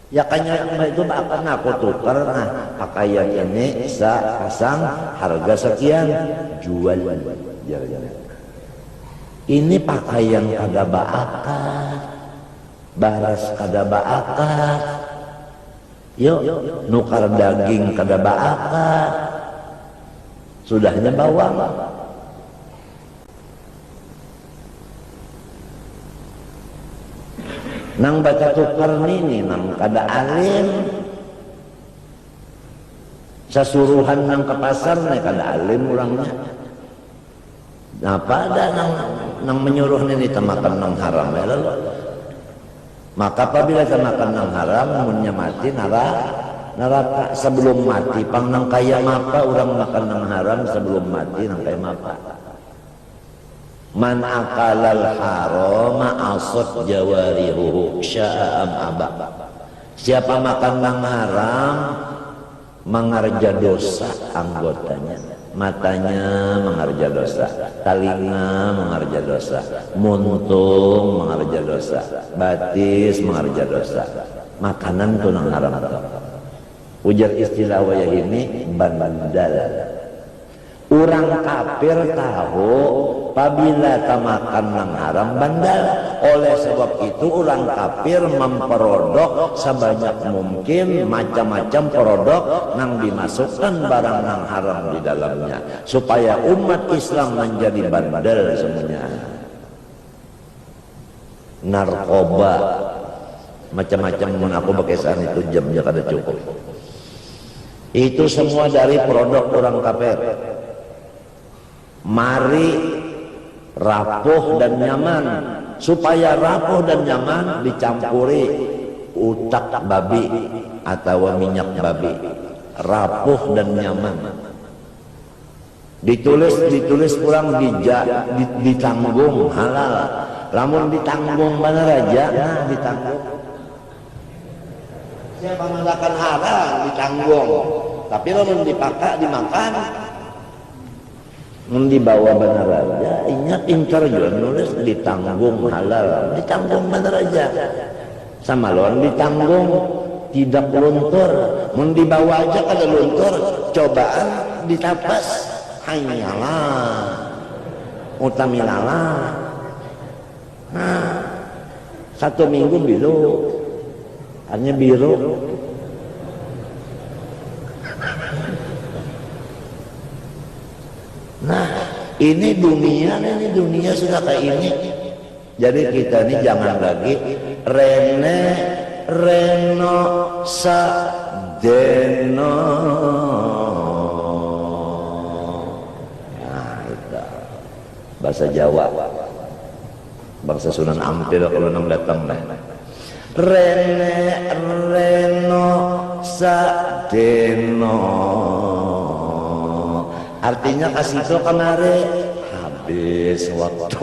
ya kanya itu bakat aku tukar, nah pakaian ini pasang harga sekian, jual. Ini pakaian kada bakat, baras kada bakat, yuk nukar daging kada bakat. Sudahnya bawang. Nang baca tukar ini nang kada alim. sasuruhan nang ke pasar nih kada alim orangnya. Nah pada nang menyuruh ini temakan nang haram ya lalu. Maka apabila temakan nang haram, munnya mati neraka sebelum mati. Pang nang kaya mapa orang makan nang haram sebelum mati nang kaya mapa. Man akalal harama asad jawarihu sya'am aba. Siapa makan nang haram mengarja dosa anggotanya, matanya mengarja dosa, telinga mengarja dosa, muntung mengarja dosa, batis mengarja dosa. Makanan tuh nang haram. Ujar istilah wayah ini bandal. Orang kafir tahu apabila makan nang haram bandal. Oleh sebab itu orang kafir memperodok sebanyak mungkin macam-macam produk nang dimasukkan barang nang haram di dalamnya supaya umat Islam menjadi bandel semuanya. Narkoba macam-macam mun aku bekesan itu jamnya kada cukup. Itu semua dari produk orang kafir. Mari rapuh dan nyaman. Supaya rapuh dan nyaman dicampuri utak babi atau minyak babi. Rapuh dan nyaman. Ditulis kurang ditanggung halal. Lamun ditanggung mana raja, nah ditanggung. Siapa masakan halal ditanggung. Tapi lamun dipakai dimakan. Dibawa benar aja, ingat inter juga nulis ditanggung halal, ditanggung benar aja. Sama lawan ditanggung tidak luntur, dibawa aja kada luntur, cobaan ditapas, hanyalah, utamilalah. Nah, 1 minggu biru, hanya biru. Nah, ini dunia sudah kayak ini. Jadi kita ini jangan lagi reno sadeno. Nah, itu bahasa Jawa. Bangsa Sunan Ampel kalau nang datang dah. Reno sadeno. Artinya kasih itu kemari habis waktu.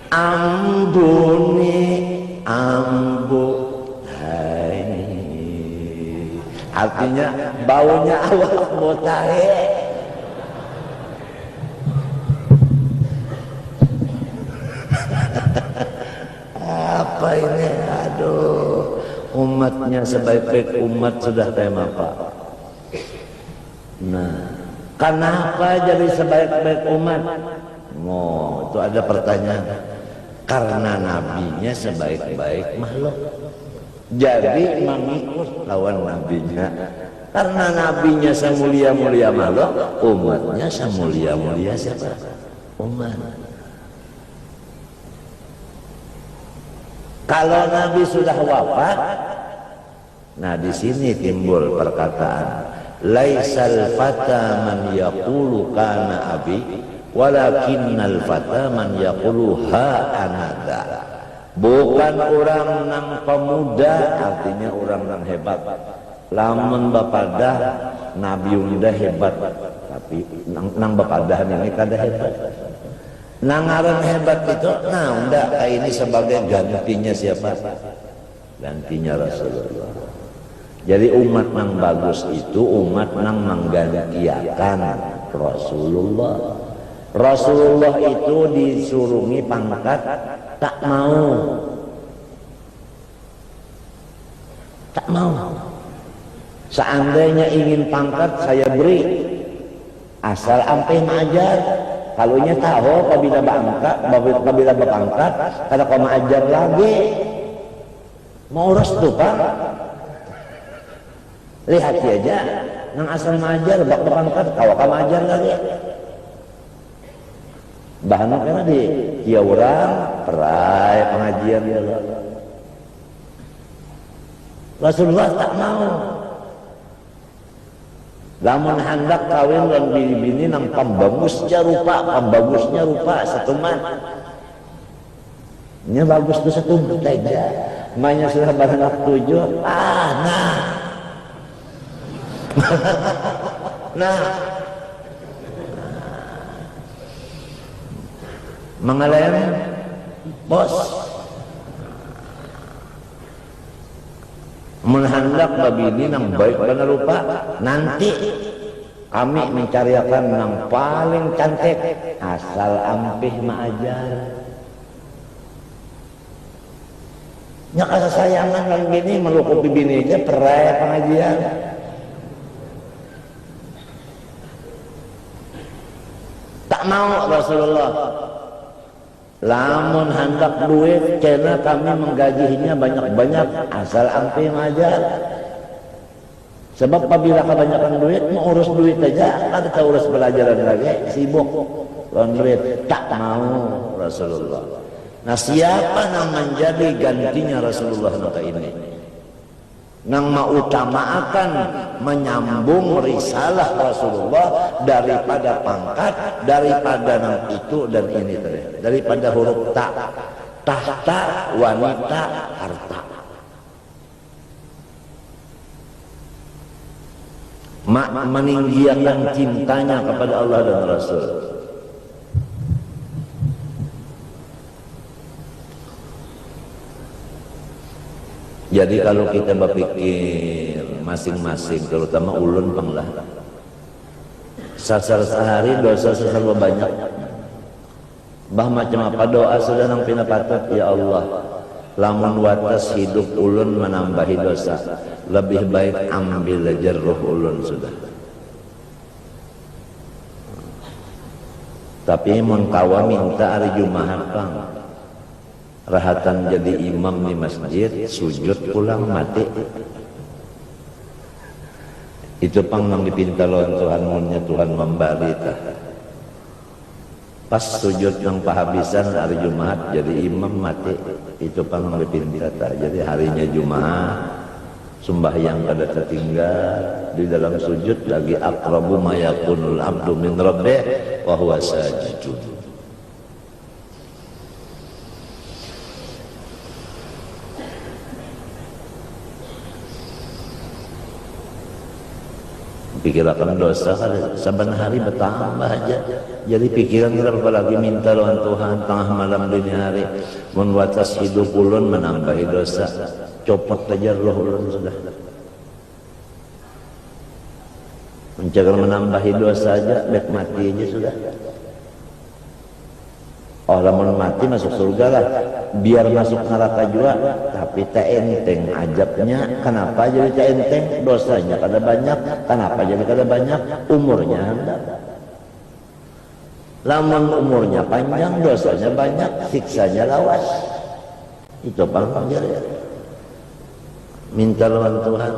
Ambuni ambu hai. Artinya baunya awak botahe. Apa ini? Aduh, umatnya sebaik-baik umat sudah tema apa? Nah, kenapa jadi sebaik-baik umat? Oh, itu ada pertanyaan. Karena nabinya sebaik-baik makhluk. Jadi mengikut lawan nabinya. Karena nabinya semulia-mulia makhluk, umatnya semulia-mulia siapa? Umat. Kalau nabi sudah wafat, nah di sini timbul perkataan laisal fata man yaqulu kana abi walakinnal fata man yaqulu ha anada. Bukan orang nang pemuda, artinya orang nang hebat. Lamun bapadah nabi unda hebat, tapi nang bapadah ini kada hebat. Nang aran hebat itu, nah unda ini sebagai gantinya siapa? Gantinya Rasulullah. Jadi umat nang bagus itu umat nang menggantikan Rasulullah. Rasulullah itu disurungi pangkat tak mau. Tak mau. Seandainya ingin pangkat saya beri. Asal ampe mengajar. Kalunya tahu apabila berpangkat, kada kau mengajar lagi. Mau restu Pak. Lihat aja, nang asal mengajar bak berpangkat, kau akan mengajar lagi. Bahan karena di dia orang perai pengajian dia. Rasulullah tak mau. Lamun hendak kawin dan bini-bini nang pambagusnya rupa setuman. Nya bagus tuh setuman tega. Mainnya sudah beranak 7. Nah. Nah. Mengalayan bos. Menghendak babini nang baik benar rupa, nanti kami mencariakan nang paling cantik, asal ampih maajar. Nya kasasayangan kan gini melukupi bininya peraya pengajian. Tak mau Rasulullah. Lamun hendak duit, karena kami menggajinya banyak-banyak, asal ampih ngajar. Sebab apabila kebanyakan duit, mau urus duit aja, kan kita urus pelajaran lagi, sibuk. Lawan duit, tak mau Rasulullah. Nah siapa yang menjadi gantinya Rasulullah nota ini? Nang mengutamakan menyambung risalah Rasulullah daripada pangkat, daripada nang itu dan ini tadi, daripada huruf ta, tahta, wanita, harta. Meninggikan cintanya kepada Allah dan Rasul. Jadi kalau kita berpikir masing-masing, terutama ulun panglah, sasar sehari dosa sesar banyak. Bah macam apa doa sudah nang pinapatut, ya Allah, lamun watas hidup ulun menambahi dosa, lebih baik ambil aja roh ulun sudah. Tapi mun kawa minta hari Jumat pang. Rahatan jadi imam di masjid, sujud pulang mati. Itu pang nang dipinta lawan Tuhan munnya Tuhan membarita. Pas sujud nang pahabisan hari Jumat jadi imam mati. Itu pang nang dipinta. Jadi harinya Jumat sembahyang pada tertinggal di dalam sujud lagi aqrabu ma yakunul abdu min rabbih wa huwa sajidun. Pikirkan dosa saban hari bertambah aja. Jadi pikiran kita lagi minta lawan Tuhan tengah malam dini hari. Mun watas hidup ulun menambahi dosa. Copot aja roh ulun sudah. Mencegah menambahi dosa aja, baik mati aja sudah. Orang mati masuk surga lah, biar masuk neraka juga, tapi tak enteng ajabnya. Kenapa jadi tak enteng? Dosanya kada banyak. Kenapa jadi kada banyak? Umurnya hendak. Lamun umurnya panjang, dosanya banyak, siksanya lawas. Itu pangkang jadi. Minta lawan Tuhan.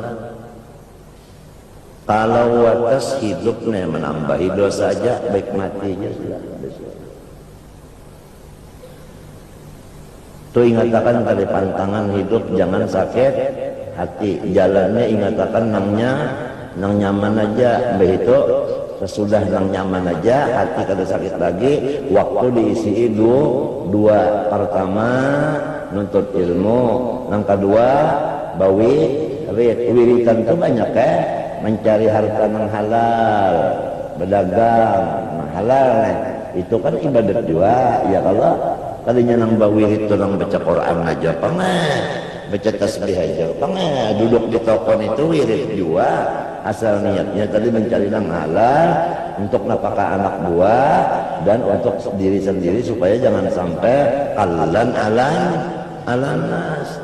Kalau watas hidupnya menambahi dosa aja, baik matinya sudah. Tuh ingatakan kali pantangan hidup jangan sakit hati. Jalannya ingatakan nang nyaman aja. Begitu sesudah nang nyaman aja hati kada sakit lagi. Waktu diisi dua. Pertama nuntut ilmu, nang kedua bawi wiritan tuh banyak mencari harta nang halal, berdagang nang halal itu kan ibadat juga ya. Kalau kalinya nang bawi itu nang baca Quran aja baca tasbih aja duduk di tokon itu wirid juga, asal niatnya tadi mencari nang halal untuk napakah anak buah dan untuk diri sendiri supaya jangan sampai alan nas,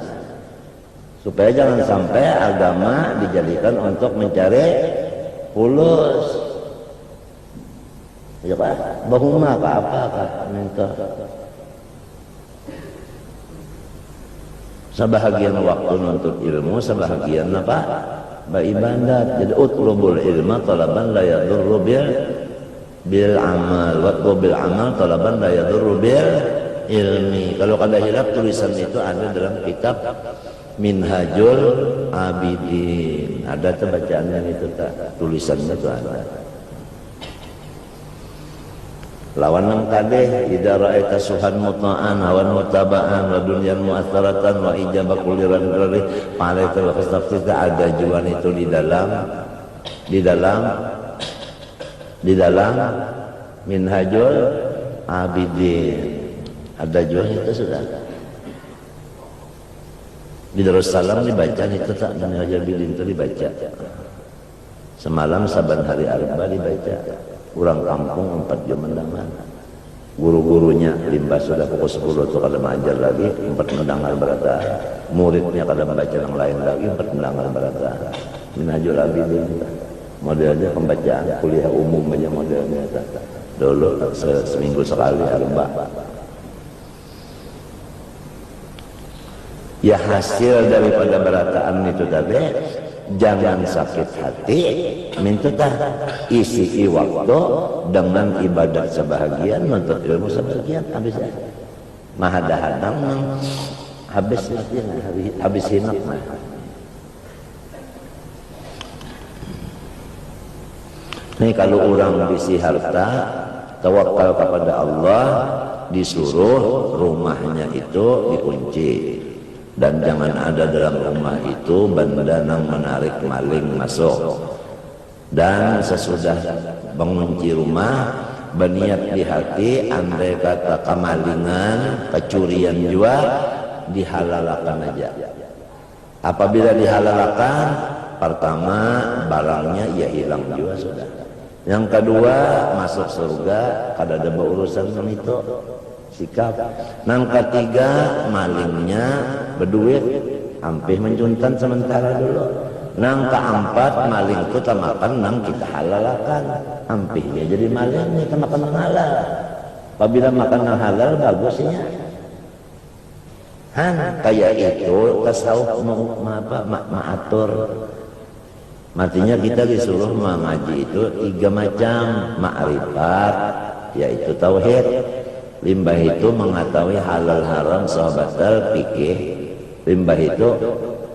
supaya jangan sampai agama dijadikan untuk mencari fulus. Ya Pak, bahuma apa minta. Sebahagian waktu nuntut ilmu, sebahagian apa? Beribadat. Jadi utlubul ilma talaban la yadurru bil amal, watlubil amal talaban la yadurru bil ilmi. Kalau kada hilap tulisan itu ada dalam kitab Minhajul Abidin. Ada tuh bacaannya itu tak, tulisannya tuh ada. Lawan nang kadeh idza ra'aita suhan muta'an hawan mutaba'an wa dunyan mu'atharatan wa ijaba kuliran dari palaitul khastafti. Ada juan itu di dalam Minhajul Abidin. Ada juan itu sudah di Darussalam dibaca itu tak, Minhajul Abidin itu dibaca semalam saban hari Arba dibaca. Kurang kampung 4 jam mendengar. Guru-gurunya limbah sudah pukul 10 tuh kada mengajar lagi, 4 mendengar berata. Muridnya kada membaca yang lain lagi, 4 mendengar berata. Minhajul Abidin modelnya pembacaan kuliah umum aja modelnya. Dulu seminggu sekali Arba. Ya hasil daripada berataan itu tadi, jangan sakit hati, minta isi waktu dengan ibadat sebahagian, menuntut ilmu sebahagian, habis ya. Mahadahadang habis hinak mah. Ini kalau orang bisi harta, tawakal kepada Allah, disuruh rumahnya itu dikunci. Dan jangan ada dalam rumah itu benda yang menarik maling masuk. Dan sesudah mengunci rumah, berniat di hati, andai kata kemalingan, kecurian juga, dihalalkan aja. Apabila dihalalkan, pertama barangnya ya hilang juga sudah. Yang kedua, masuk surga, kada ada berurusan dengan itu. Sikap. Nang ketiga, malingnya berduit, hampir menjuntan sementara dulu. Nang keempat, maling itu tamakan nang kita halalkan, hampir ya jadi maling kita makan nang halal. Apabila makan nang halal bagusnya. Kayak itu tasawuf maatur. Matinya kita disuruh mengaji itu 3 macam ma'rifat, yaitu tauhid. Limbah itu mengetahui halal haram sahabatal fikih. Limbah itu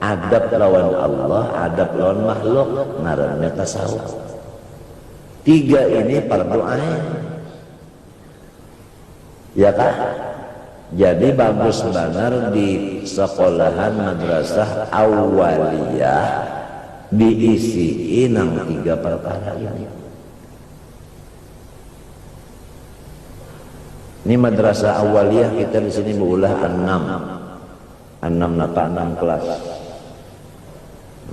adab lawan Allah, adab lawan makhluk, ngarannya tasawuf. 3 ini fardu ain. Ya kah? Jadi bagus benar di sekolahan madrasah awaliyah diisi nang 3 perkara ini. Ini madrasah awaliyah kita di sini berulah 6 kelas.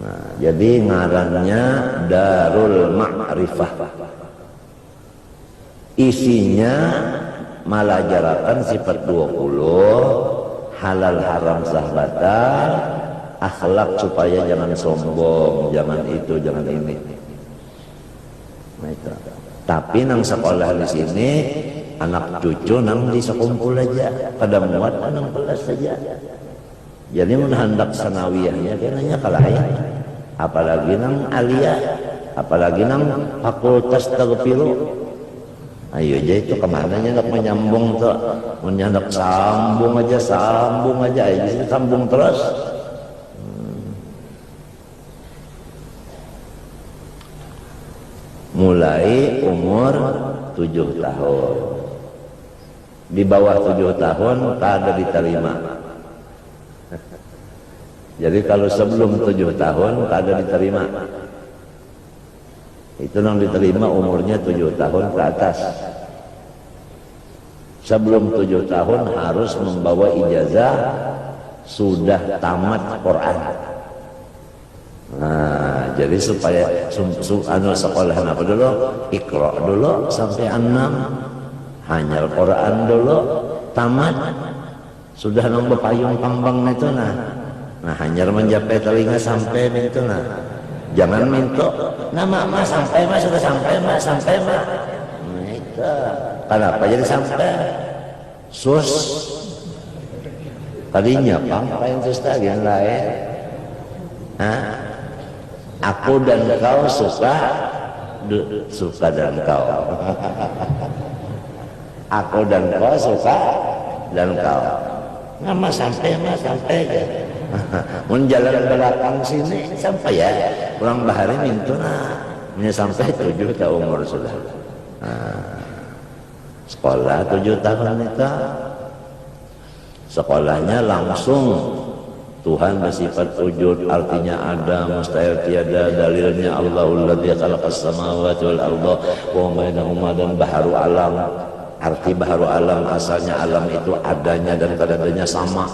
Nah, jadi ngarannya Darul Ma'rifah. Isinya malajarakan sifat 20, halal haram sah batal, akhlak supaya jangan sombong, jangan itu, jangan ini. Nah, itu. Tapi nang sekolah di sini anak cucu nang disekumpul aja, pada muat nang kelas saja. Jadi mun hendak sanawiyahnya kayaknya kalahin. Apalagi nang aliyah, apalagi nang fakultas tagfiru. Ayo aja itu kemana nya nak menyambung tuh, menyandak sambung aja, aja sambung terus. Mulai umur 7 tahun. Di bawah 7 tahun kada diterima. Jadi kalau sebelum 7 tahun kada diterima. Itu yang diterima umurnya 7 tahun ke atas. Sebelum 7 tahun harus membawa ijazah sudah tamat Quran. Nah, jadi supaya sekolah apa dulu, Iqra dulu sampai 6, hanyal Quran dulu, tamat, sudah nang bepayung kambang itu nah hanyar menjapai telinga sampai itu jangan minta, mama sampai mas sudah sampai mas. Nah itu, kenapa jadi sampai? Sus, tadinya pangkain sus tadi yang lain. Aku dan kau suka dan kau. Aku dan kau suka dan kau. Nama sampai aja. Mun jalan belakang sini sampai ya kurang bahari mintuna nya sampai 7 tahun umur sudah. Sekolah 7 tahun itu sekolahnya langsung Tuhan bersifat wujud, artinya ada, mustahil tiada, dalilnya Allahul ladzi khalaqas samawati wal arda wa ma bainahuma, dan baharu alam. Arti baharu alam asalnya alam itu adanya dan kadadanya sama.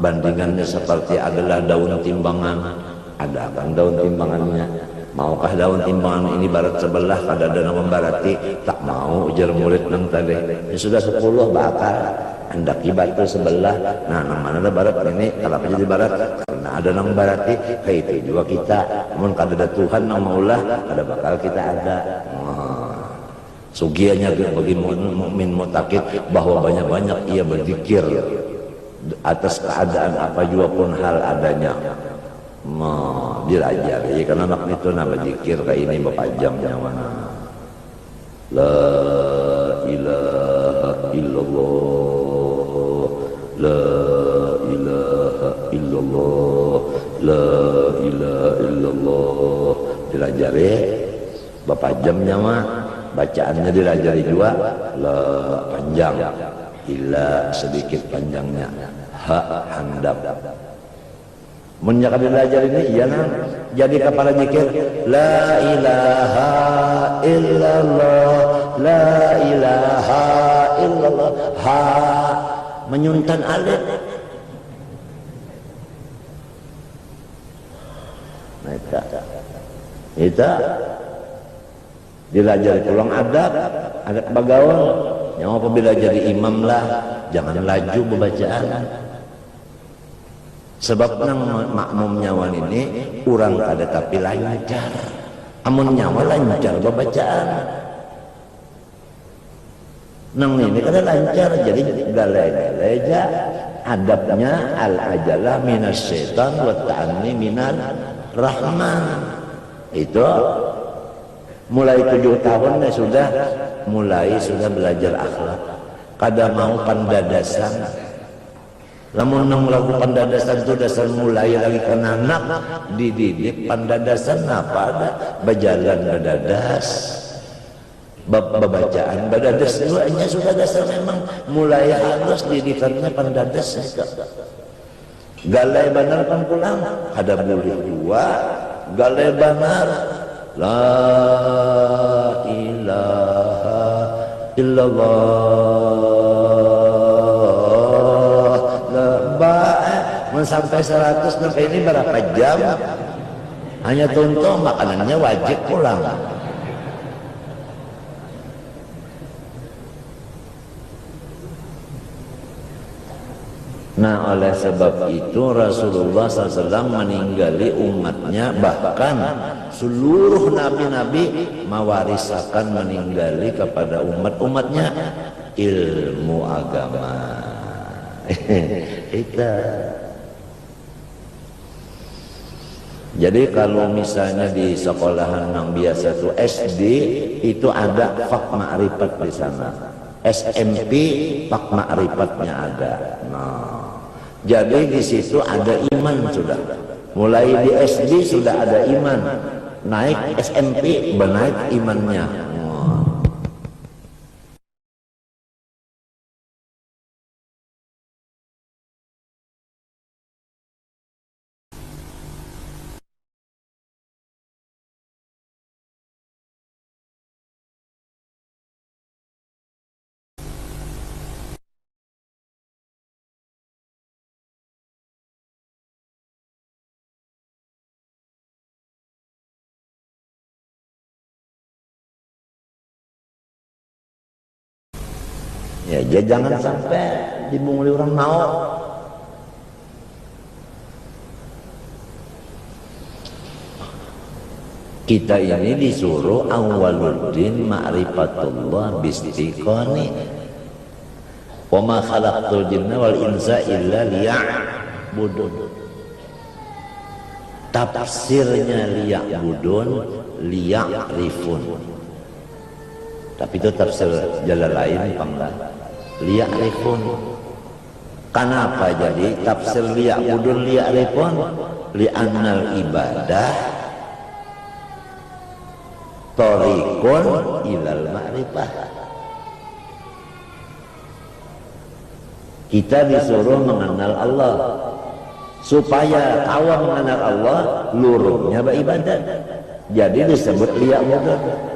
Bandingannya seperti adalah daun timbangan. Ada kan daun timbangannya? Maukah daun timbangan ini barat sebelah kadadana membarati? Tak mau, ujar murid nang tadi. Ya sudah 10 bakal. Hendak batu sebelah, nah mana ada barat ini, kalau jadi barat, karena ada nang barati, kayak itu juga kita. Namun kalau ada Tuhan nang maulah, ada bakal kita ada. Sugianya bagi mukmin mutakid bahwa banyak-banyak ia berzikir atas keadaan apa juga pun hal adanya. Dilajari karena anak itu nama berzikir kayak ini berpanjangnya mana. La ilaha illallah. La ilaha illallah, la ilaha illallah. Dilajari bapak jamnya mah bacaannya dilajari juga la panjang, ila sedikit panjangnya, ha handap. Mun nya dilajari ini iya nah jadi kepala zikir la ilaha illallah, la ilaha illallah, ha menyuntan alif. Nah itu dilajari pulang adab bagawan yang apabila jadi imam lah jangan laju bacaan, sebab nang makmum nyawan ini urang ada tapi lancar, amun nyawa lancar bacaan. Nang ini kada lancar jadi galai-galai adabnya al-ajalah minas syaitan wa ta'anni minal rahman. Itu mulai 7 tahun sudah belajar akhlak. Kada mau pandadasan. Lamun nang lagu pandadasan itu dasar mulai lagi kena anak dididik pandadasan apa ada berjalan badadas. Bacaan badadas duanya sudah dasar memang mulai halus didikannya pandadas. Galai benar kan pulang ada boleh dua galai benar la ilaha illallah la ba'a sampai 100 sampai ini berapa jam hanya contoh makanannya wajib pulang. Nah oleh sebab itu Rasulullah SAW meninggali umatnya, bahkan seluruh nabi-nabi mewarisakan meninggali kepada umat-umatnya ilmu agama. Itu. Jadi kalau misalnya di sekolahan yang biasa itu SD itu ada fak ma'rifat di sana. SMP fak ma'rifatnya ada. Nah, jadi di situ ada iman sudah. Mulai di SD sudah ada iman. Naik SMP benaik imannya. Ya, jangan sampai dibunguli orang mau. Kita ini disuruh awwaluddin ma'rifatullah bistiqani. Wa ma khalaqtul jinna wal insa illa liya'budun. Tafsirnya liya'budun, liya'rifun. Tapi itu tafsir jalan lain panglah. Liya'rifun. Kenapa jadi tafsir liya'budun liya'rifun? Li'annal ibadah thariqun ilal ma'rifah. Kita disuruh mengenal Allah. Supaya awam mengenal Allah, lurungnya beribadat. Jadi disebut liya'budun.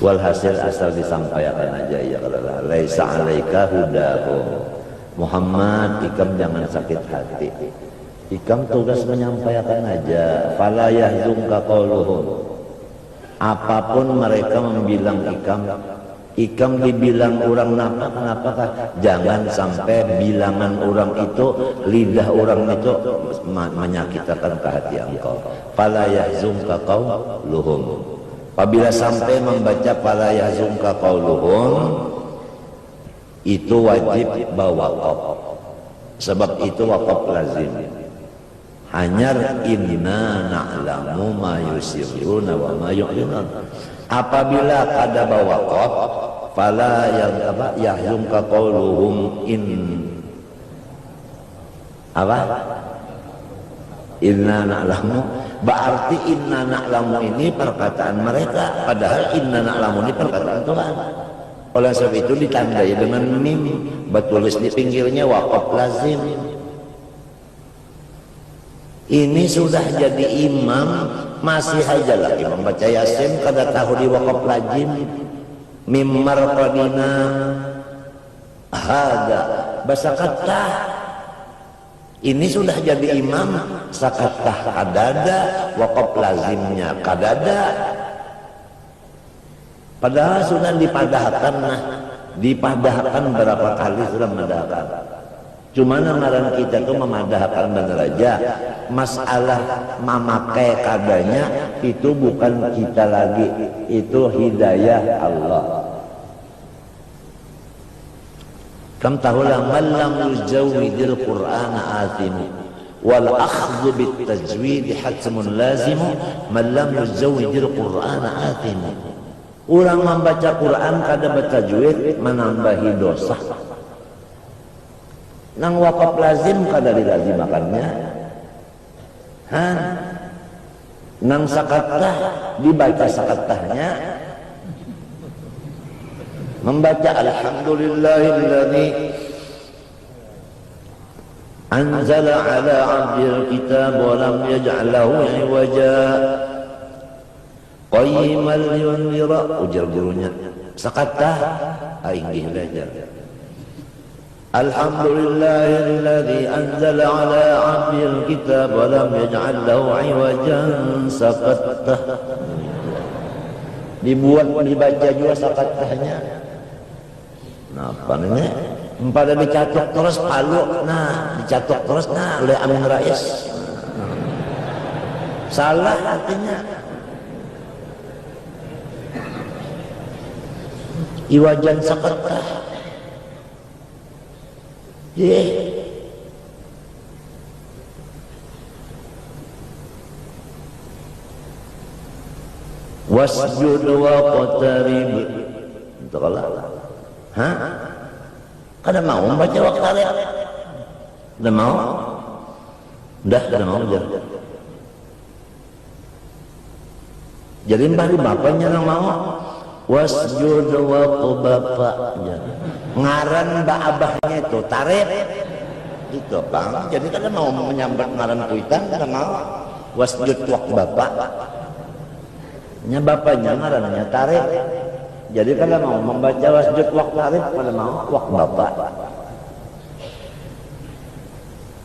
Walhasil asal disampaikan aja ya Allah. Laisa 'alaika hudahum. Muhammad, ikam jangan sakit hati. Ikam tugas menyampaikan aja. Fala yahzunka qauluhum. Apapun mereka membilang ikam dibilang orang napa, kenapakah? Jangan sampai bilangan orang itu, lidah orang itu menyakitkan ke hati engkau. Fala yahzunka qauluhum. Apabila sampai membaca fala yahzunka qauluhum, itu wajib bawaqaf. Sebab itu waqaf lazim. Hanyar inna na'lamu ma yusirruna wa ma yu'linun. Apabila kada bawaqaf, fala yahzunka qauluhum inna na'lamu, berarti inna na'lamu ini perkataan mereka, padahal inna na'lamu ini perkataan Tuhan. Oleh sebab itu ditandai dengan mim, bertulis di pinggirnya waqaf lazim. Ini sudah jadi imam, masih aja lagi membaca Yasin kada tahu di waqaf lazim. Mimmar qadina hada basakatah. Ini sudah jadi imam, sakatah kadada, waqaf lazimnya kadada. Padahal sudah dipadahkan, dipadahkan berapa kali sudah memadahkan. Cuma ngaran kita tuh memadahkan bener aja. Masalah memakai kadanya itu bukan kita lagi, itu hidayah Allah. Kam tahulah man lam yujawwidil Qur'ana athimu wal akhdhu bit tajwid hatmun lazimu man lam yujawwidil Qur'ana athimu. Orang membaca Quran kada bertajwid menambahi dosa. Nang waqaf lazim kada dilazimakannya. Nang sakatah dibaca sakatahnya. Membaca alhamdulillahilladzi anzala ala 'abdil kitab wa lam yaj'al lahu 'iwaja qayyiman liyunzira, ujar gurunya sakatah aingih belajar alhamdulillahilladzi anzala ala 'abdil kitab wa lam yaj'al lahu 'iwajan sakatah. Dibuat dibaca juga sakatahnya. Napa ini? Pada dicatok terus palu, nah dicatok terus, nah oleh Amin Rais. Salah artinya. Iwajan sakatah. Wasjud waqtarib. Itu kalau kada mau membaca waqtarib. Kada mau. Kada mau aja. Jadi bari bapaknya nang mau. Wasjud waqbapa. Ngaran ba abahnya itu tarif. Itu Bang. Jadi kada mau menyambat ngaran kuitan, kada mau. Wasjud waqbapa. Nya bapaknya ngarannya tarif. Jadi kalau mau membaca wasjud waqf tarif, pada mau waqf bapak.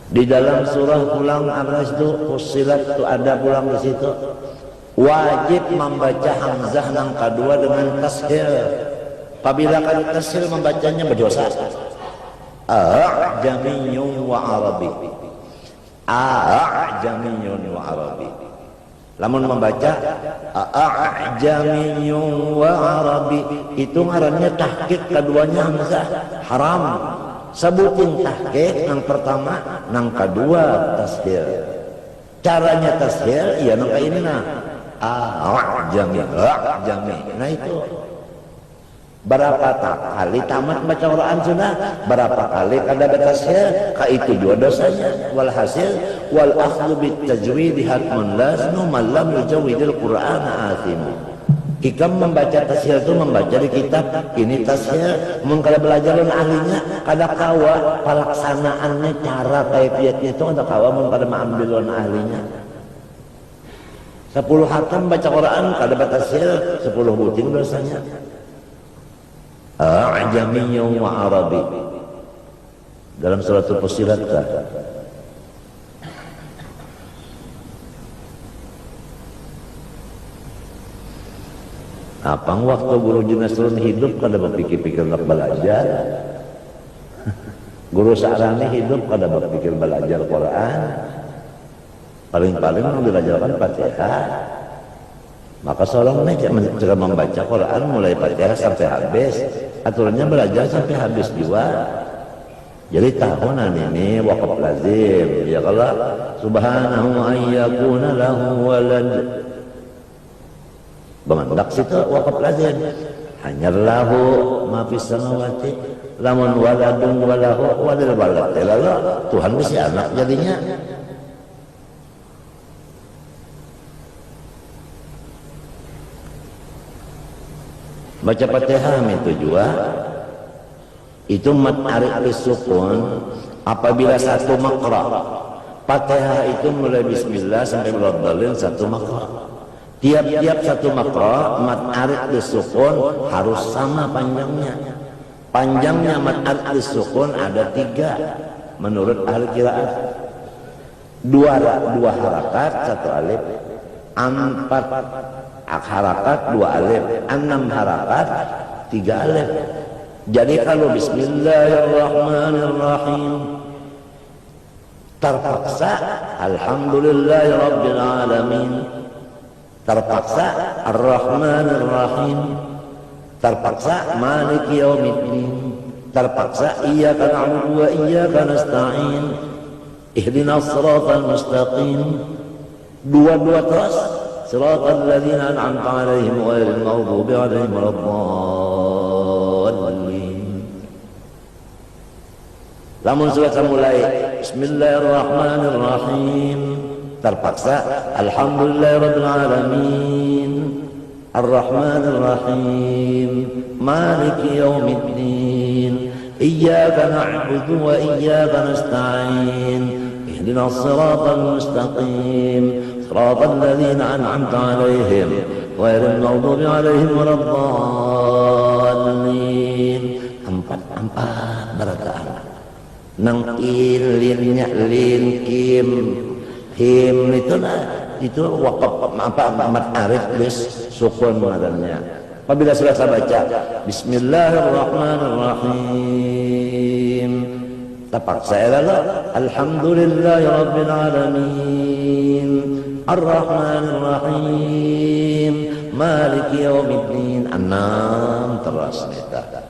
Di dalam surah pulang Ar-Ras itu Fussilat itu ada pulang di situ. Wajib membaca hamzah nang kedua dengan tashil. Apabila kali tashil membacanya berdosa. A'jamiyyun wa arabi. A'jamiyyun wa arabi. Lamun membaca a'jamiyyun wa arabi itu ngarannya tahqiq keduanya hamzah haram. sebutin tahqiq nang pertama, nang kedua tashil. Caranya tashil ya nang ini nah jami. Nah itu berapa kali tamat baca Quran sudah, berapa kali kada bertashil, ka itu juga dosanya. Walhasil wal akhdhu bit tajwid hatmun lazim man lam yujawwidil Qur'ana athimu. Hikam membaca tashil itu membaca di kitab ini tashil, mun kada belajar ahlinya kada kawa pelaksanaannya, cara kaifiatnya itu kada kawa mun kada mengambil ahlinya. 10 hatam baca Quran kada bertashil 10 buting dosanya. Ajamiyyun wa Arabi dalam surat Fussilat. Apang waktu guru Junasrun hidup kada berpikir-pikir nak belajar. Guru Sa'rani hidup kada berpikir belajar Quran. Paling-paling mau belajarkan Fatihah. Maka seorang jika membaca Quran mulai Fatihah sampai habis, aturannya belajar sampai habis juga. Jadi tahunan ini waqaf lazim. Ya Allah subhanahu an yakuna lahu walad. Bemandak situ waqaf lazim. Hanya lahu ma fis samawati lamun waladun walahu walil walad. Lalu Tuhan mesti anak jadinya. Baca Fatihah itu juga itu mat arif sukun apabila satu makra. Fatihah itu mulai bismillah sampai waladhalin satu makra. Tiap-tiap satu makra mat arif sukun harus sama panjangnya. Panjangnya mat arif sukun ada 3 menurut ahli qiraat. 2 harakat 1 alif, 4 harakat 2 alif, 6 harakat 3 alif. Jadi kalau bismillahirrahmanirrahim terpaksa alhamdulillahirabbil alamin, terpaksa arrahmanirrahim, terpaksa maliki yaumiddin, terpaksa iyyaka na'budu wa iyyaka nasta'in ihdinas siratal mustaqim. 2 terus siratal ladzina an'amta 'alaihim ghairil maghdubi 'alaihim waladdallin. Lamun sudah mulai bismillahirrahmanirrahim terpaksa alhamdulillahirabbil alamin arrahmanirrahim maliki yaumiddin iyyaka na'budu wa iyyaka nasta'in ihdinas siratal mustaqim siratal ladzina an'amta 'alaihim ghairil maghdubi 'alaihim waladdallin. 4 barakaan nang ilinnya lin kim him itu waqaf mat arif bis sukun madanya. Apabila sudah saya baca bismillahirrahmanirrahim terpaksa lalu alhamdulillahirabbil alamin arrahmanirrahim maliki yaumiddin. 6 terus neta.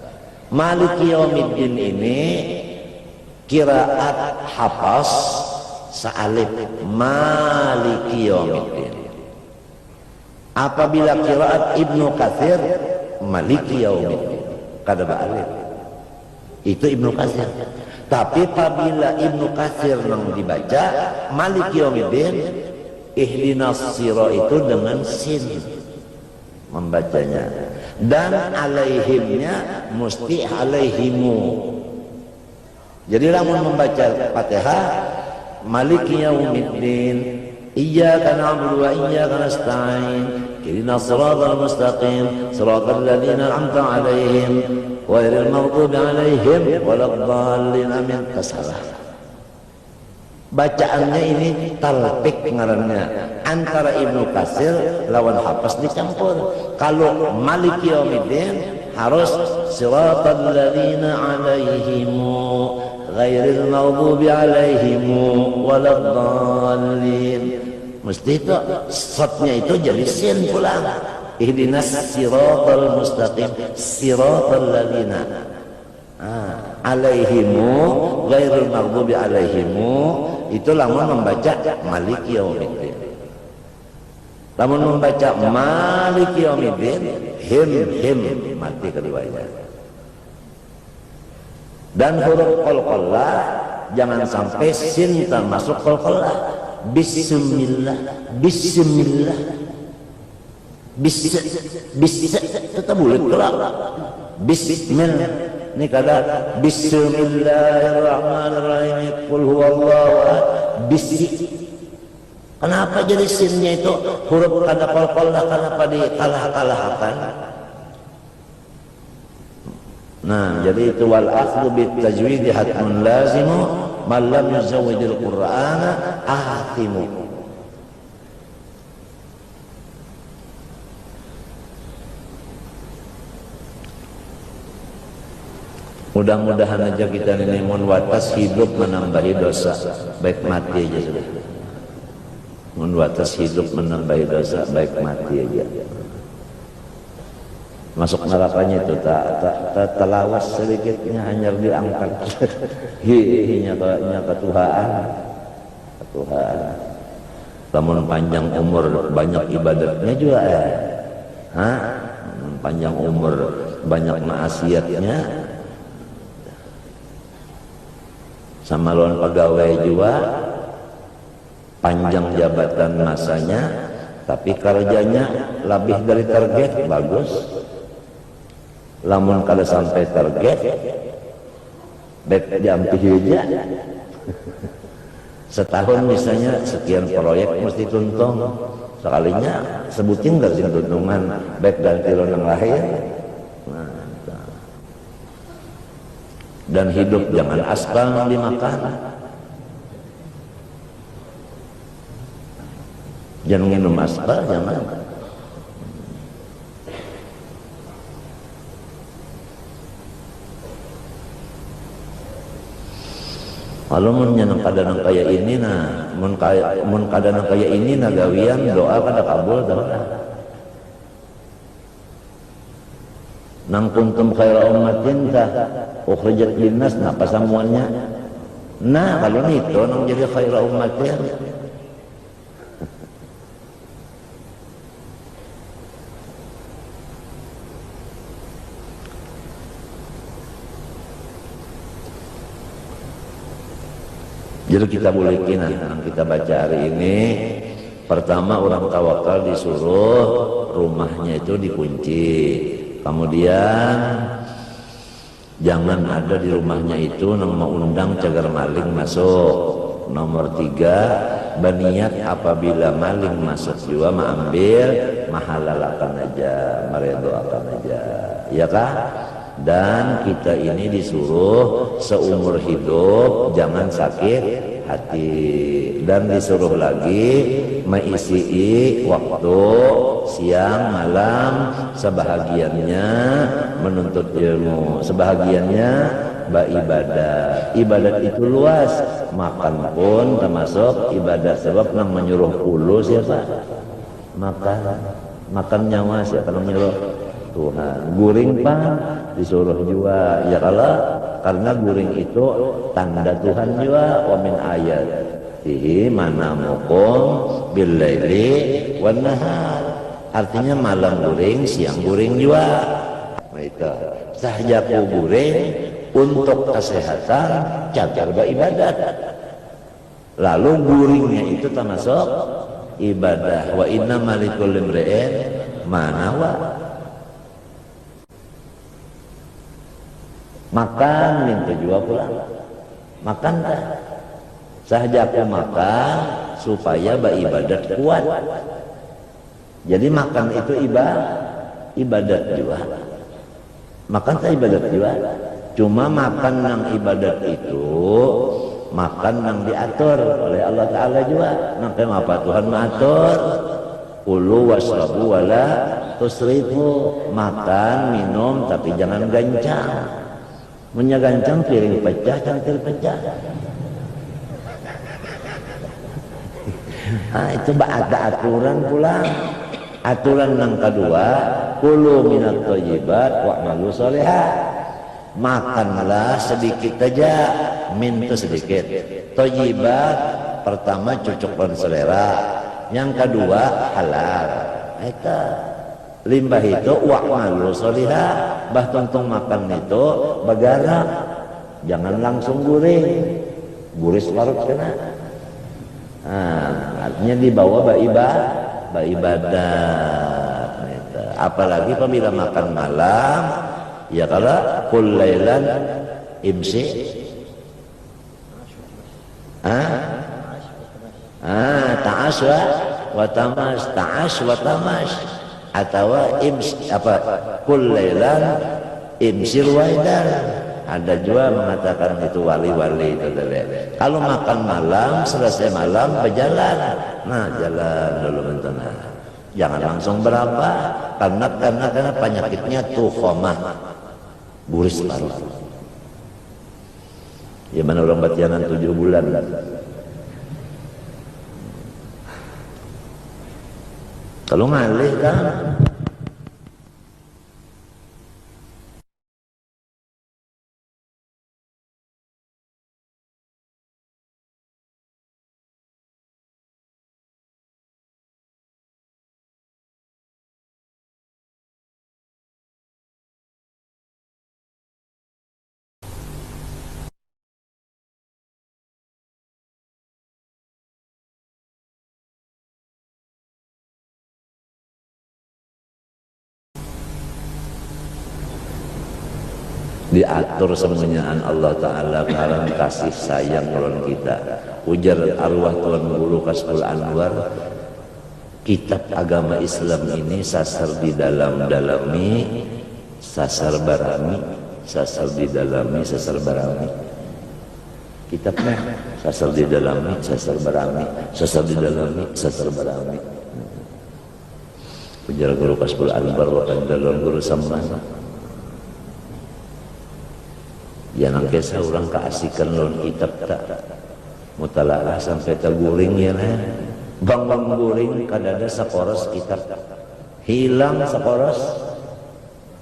Maliki yaumiddin ini qiraat Hafs sa'alif maliki yaumiddin. Apabila qiraat Ibnu Katsir maliki yaumiddin kada ba'alif. Itu Ibnu Katsir. Tapi apabila Ibnu Katsir nang dibaca maliki yaumiddin ihdinas sira itu dengan sin membacanya, dan alaihimnya mesti alaihimu. Jadi lamun membaca Fatihah maliki yaumiddin iyyaka na'budu wa iyyaka nasta'in ihdinas siratal mustaqim siratal ladzina an'amta 'alaihim ghairil maghdubi 'alaihim waladdallin. Amin. Salah. Bacaannya ini talpik ngarannya antara Ibnu Katsir lawan Hafs dicampur. Kalau maliki yaumiddin harus siratal ladzina 'alaihim ghairil maghdubi 'alaihim waladdallin. Mesti itu shotnya itu jadi sin pulang. Ihdinas siratal mustaqim siratal ladzina. Alaihimu ghairul maghdubi alaihimu itu lamun membaca maliki yaumiddin. Lamun membaca maliki yaumiddin him mati keduanya. Dan huruf qalqalah jangan sampai sin termasuk qalqalah. Bismillah bis tetap boleh kelak. Bismillah ini kata bismillahirrahmanirrahim qul huwallahu ahad bis. Kenapa jadi sinnya itu huruf kada qalqalah, kenapa dikalah-kalahkan? Nah, jadi itu wal akhdhu bit tajwid hatmun lazimu man lam yuzawwidil qur'ana athimu. Mudah-mudahan aja kita ini mun watas hidup menambahi dosa, baik mati aja sudah. Mun watas hidup menambahi dosa, baik mati aja. Masuk nerakanya itu tak telawas sedikitnya hanya diangkat. Hihinya ketuhaan. Namun panjang umur banyak ibadatnya juga panjang umur banyak maksiatnya. Sama lawan pegawai juga panjang jabatan masanya tapi kerjanya lebih dari target, bagus. Lamun kalau sampai target baik jampi aja. Setahun misalnya sekian proyek mesti tuntung, sekalinya sebutin gak sih tuntungan baik dan tilon yang lahir. Dan hidup jangan aspal dimakan, jangan minum aspal, jangan. Kalau mun kadang kayak ini mun kadang kayak ini gawian doa kada kabul dah. Nang kuntum khaira ummatin ta ukhrijat linnas apa samuannya. Nah, kalau itu nang jadi khaira ummatin. Jadi kita boleh kina yang kita baca hari ini. Pertama orang tawakal disuruh rumahnya itu dikunci. Kemudian jangan ada di rumahnya itu yang mengundang cagar maling masuk. Nomor 3, berniat apabila maling masuk juga mengambil mahalalakan aja, meredoakan aja, ya kah? Dan kita ini disuruh seumur hidup jangan sakit hati, dan disuruh lagi mengisi waktu siang malam sebahagiannya menuntut ilmu, sebahagiannya beribadah. Ibadat itu luas, makan pun termasuk ibadah, sebab yang menyuruh ulu siapa? Makan nyawa siapa yang menyuruh? Tuhan. Guring pan disuruh juga, ya kalau karena guring itu tanda Tuhan juga. Wa min ayatihi manamukum bil laili wan nahar. Artinya malam guring, siang guring juga. Itu sahajaku guring untuk kesehatan, cagar beribadat. Lalu guringnya itu termasuk ibadah. Wa inna malikul imri'in manawa. Makan minta juga pulang. Makan dah. Sahaja aku makan supaya beribadat kuat. Jadi makan itu ibadat juga. Makan tak ibadat juga. Cuma makan yang ibadat itu makan yang diatur oleh Allah Ta'ala juga. Makanya apa Tuhan mengatur? Kulu wasrabu wala tusrifu. Makan, minum tapi jangan gancang. Menyagancang piring pecah, cangkir pecah. Itu ada aturan pula. Aturan yang kedua, kulu minat thayyibat wa'malu sholihah. makanlah sedikit aja, minta sedikit. Thayyibat, pertama cocok dengan selera, yang kedua halal. Eta limbah itu wa'malu sholiha, bah tuntung makan itu bagara, jangan langsung guring, guris larut kena. Artinya dibawa baibadat. Apalagi apabila makan malam, ya kalau kullailan imsi, ta'as wa tamas, atau kullailan imsir waidar. Ada juga mengatakan itu wali-wali itu. Kalau makan malam, selesai malam berjalan. Nah, jalan dulu bentar. Jangan langsung berapa, karena penyakitnya tukhomah, buris paru. Ya mana orang batianan 7 bulan. Kalau ngalih kan diatur semuanya Allah Ta'ala karena kasih sayang lawan kita. Ujar arwah Tuan Guru Kasful Anwar, kitab agama Islam ini sasar di dalam-dalami, sasar barami, sasar di dalami, sasar barami. Kitabnya sasar di dalami, sasar barami, sasar di dalami, sasar barami. Ujar Guru Kasful Anwar wakan dalam Guru Samman. Ya nangkesa orang keasikan lawan kitab tak mutalaah sampai terguling ya nah. Bang guling kadada saporos kitab hilang saporos.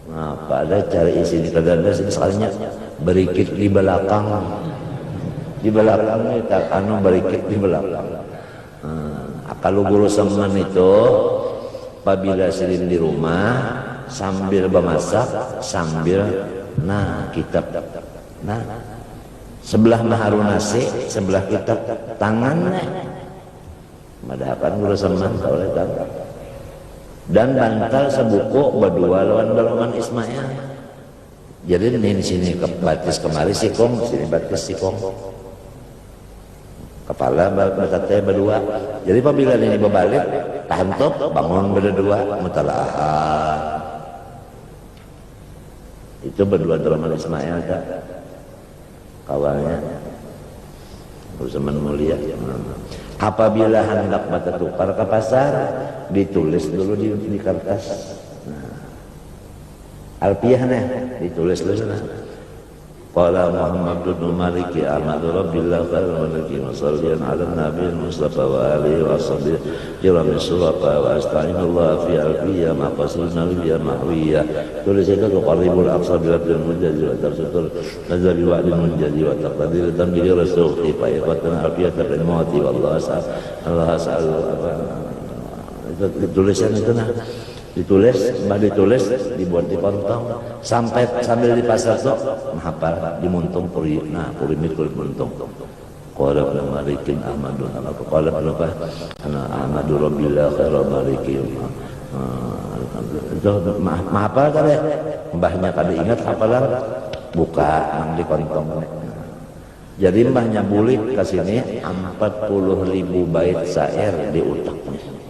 Nah, pada cari isi di kadada sekalinya berikit di belakang. Di belakangnya tak anu berikit di belakang. Kalau Guru Saman itu apabila silin di rumah sambil memasak sambil kitab. Nah, sebelah maharu nasi, sebelah kitab tangannya. Madahakan Guru Saman oleh tangan. Dan bantal sebuku berdua lawan dalaman Ismail. Jadi ini sini ke batis kemari sikong, sini batis sikong. Kepala batatnya berdua. Jadi apabila ini berbalik, tantop bangun berdua, mutalaah. Itu berdua dalaman Ismail tak. Awalnya Zaman mulia. Apabila hendak baca tukar ke pasar, ditulis dulu di kertas. Alpiyahnya ditulis dulu sana. Qala Muhammad bin Malik Ahmad Rabbillah khairul maliki wa salliyan ala nabi Mustafa wa alihi wa sahbihi kiram surata wa astagfirullah fi alfiyya maqasidna liya mahwiyya. Tulis itu tuqarribul aqsa bil abdil mujazzi wa tarsutur nazal bi wa'dil mujazzi wa taqdir tambihi rasul fa yaqatan alfiyya bil mawti wallahu Allah sa'al. Itu tulisan itu nah. Ditulis, dibuat di kontong, sambil di pasar tuh, menghafal, dimuntung puri mikul muntung. Qala ibn Malikin Ahmadun, qala apa? Ahmadu Rabbillah khairul malikin. Itu menghafal tadi, mbahnya tadi ingat hafalan, buka nang di kontong. Jadi mbahnya bulik ke sini 40.000 bait syair di utaknya.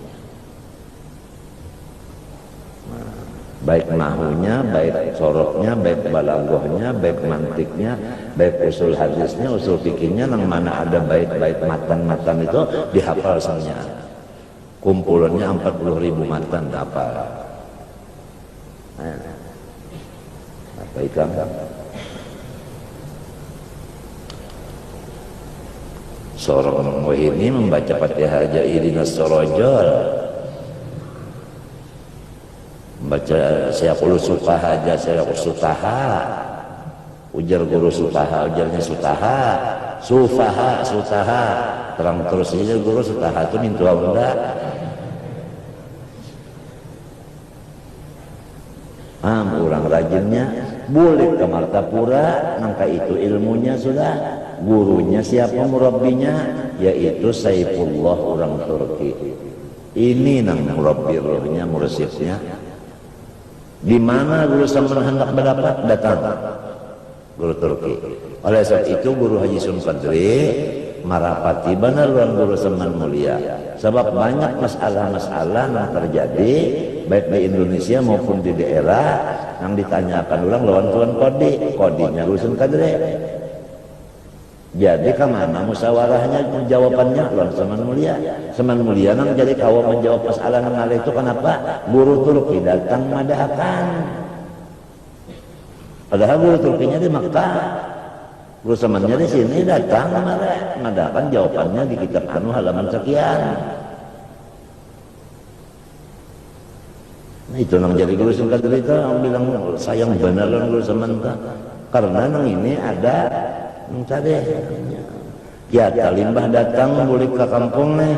Baik nahunya, baik soroknya, baik balaghahnya, baik mantiknya, baik usul hadisnya, usul fikihnya, yang mana ada baik-baik matan-matan itu dihafal semuanya. Kumpulannya 40.000 matan dihafal. Apa ikan? Seorang wahini membaca Fatihah aja irinas sorojol. Baca saya perlu suka aja, saya sukaha. Ujar guru sutaha, ujarnya sutaha, sutaha. Terang terus aja guru sutaha itu mintu enggak. Orang rajinnya boleh ke Martapura, nangka itu ilmunya sudah. Gurunya siapa murabbinya? Yaitu Saifullah orang Turki. Ini nang murabbi rohnya, mursyidnya. Di mana guru sampean hendak mendapat? Datang guru Turki. Oleh sebab itu guru Haji Sun Qadri marapati benar luang guru Seman mulia. Sebab banyak masalah-masalah yang terjadi baik di Indonesia maupun di daerah yang ditanyakan ulang lawan tuan kodinya guru Sun Qadri. Jadi kemana musyawarahnya jawabannya lawan Seman mulia. Seman mulia nang jadi kawal menjawab masalah nang alih itu kenapa? Guru Turki datang madahakan. Padahal guru Turkinya di Makkah, guru Semannya di sini datang madahakan jawabannya di kitab anu halaman sekian. Nah itu nang jadi guru Sun Qadri itu yang bilang sayang benar guru Seman karena nang ini ada tadi ya limbah datang boleh ke kampung nih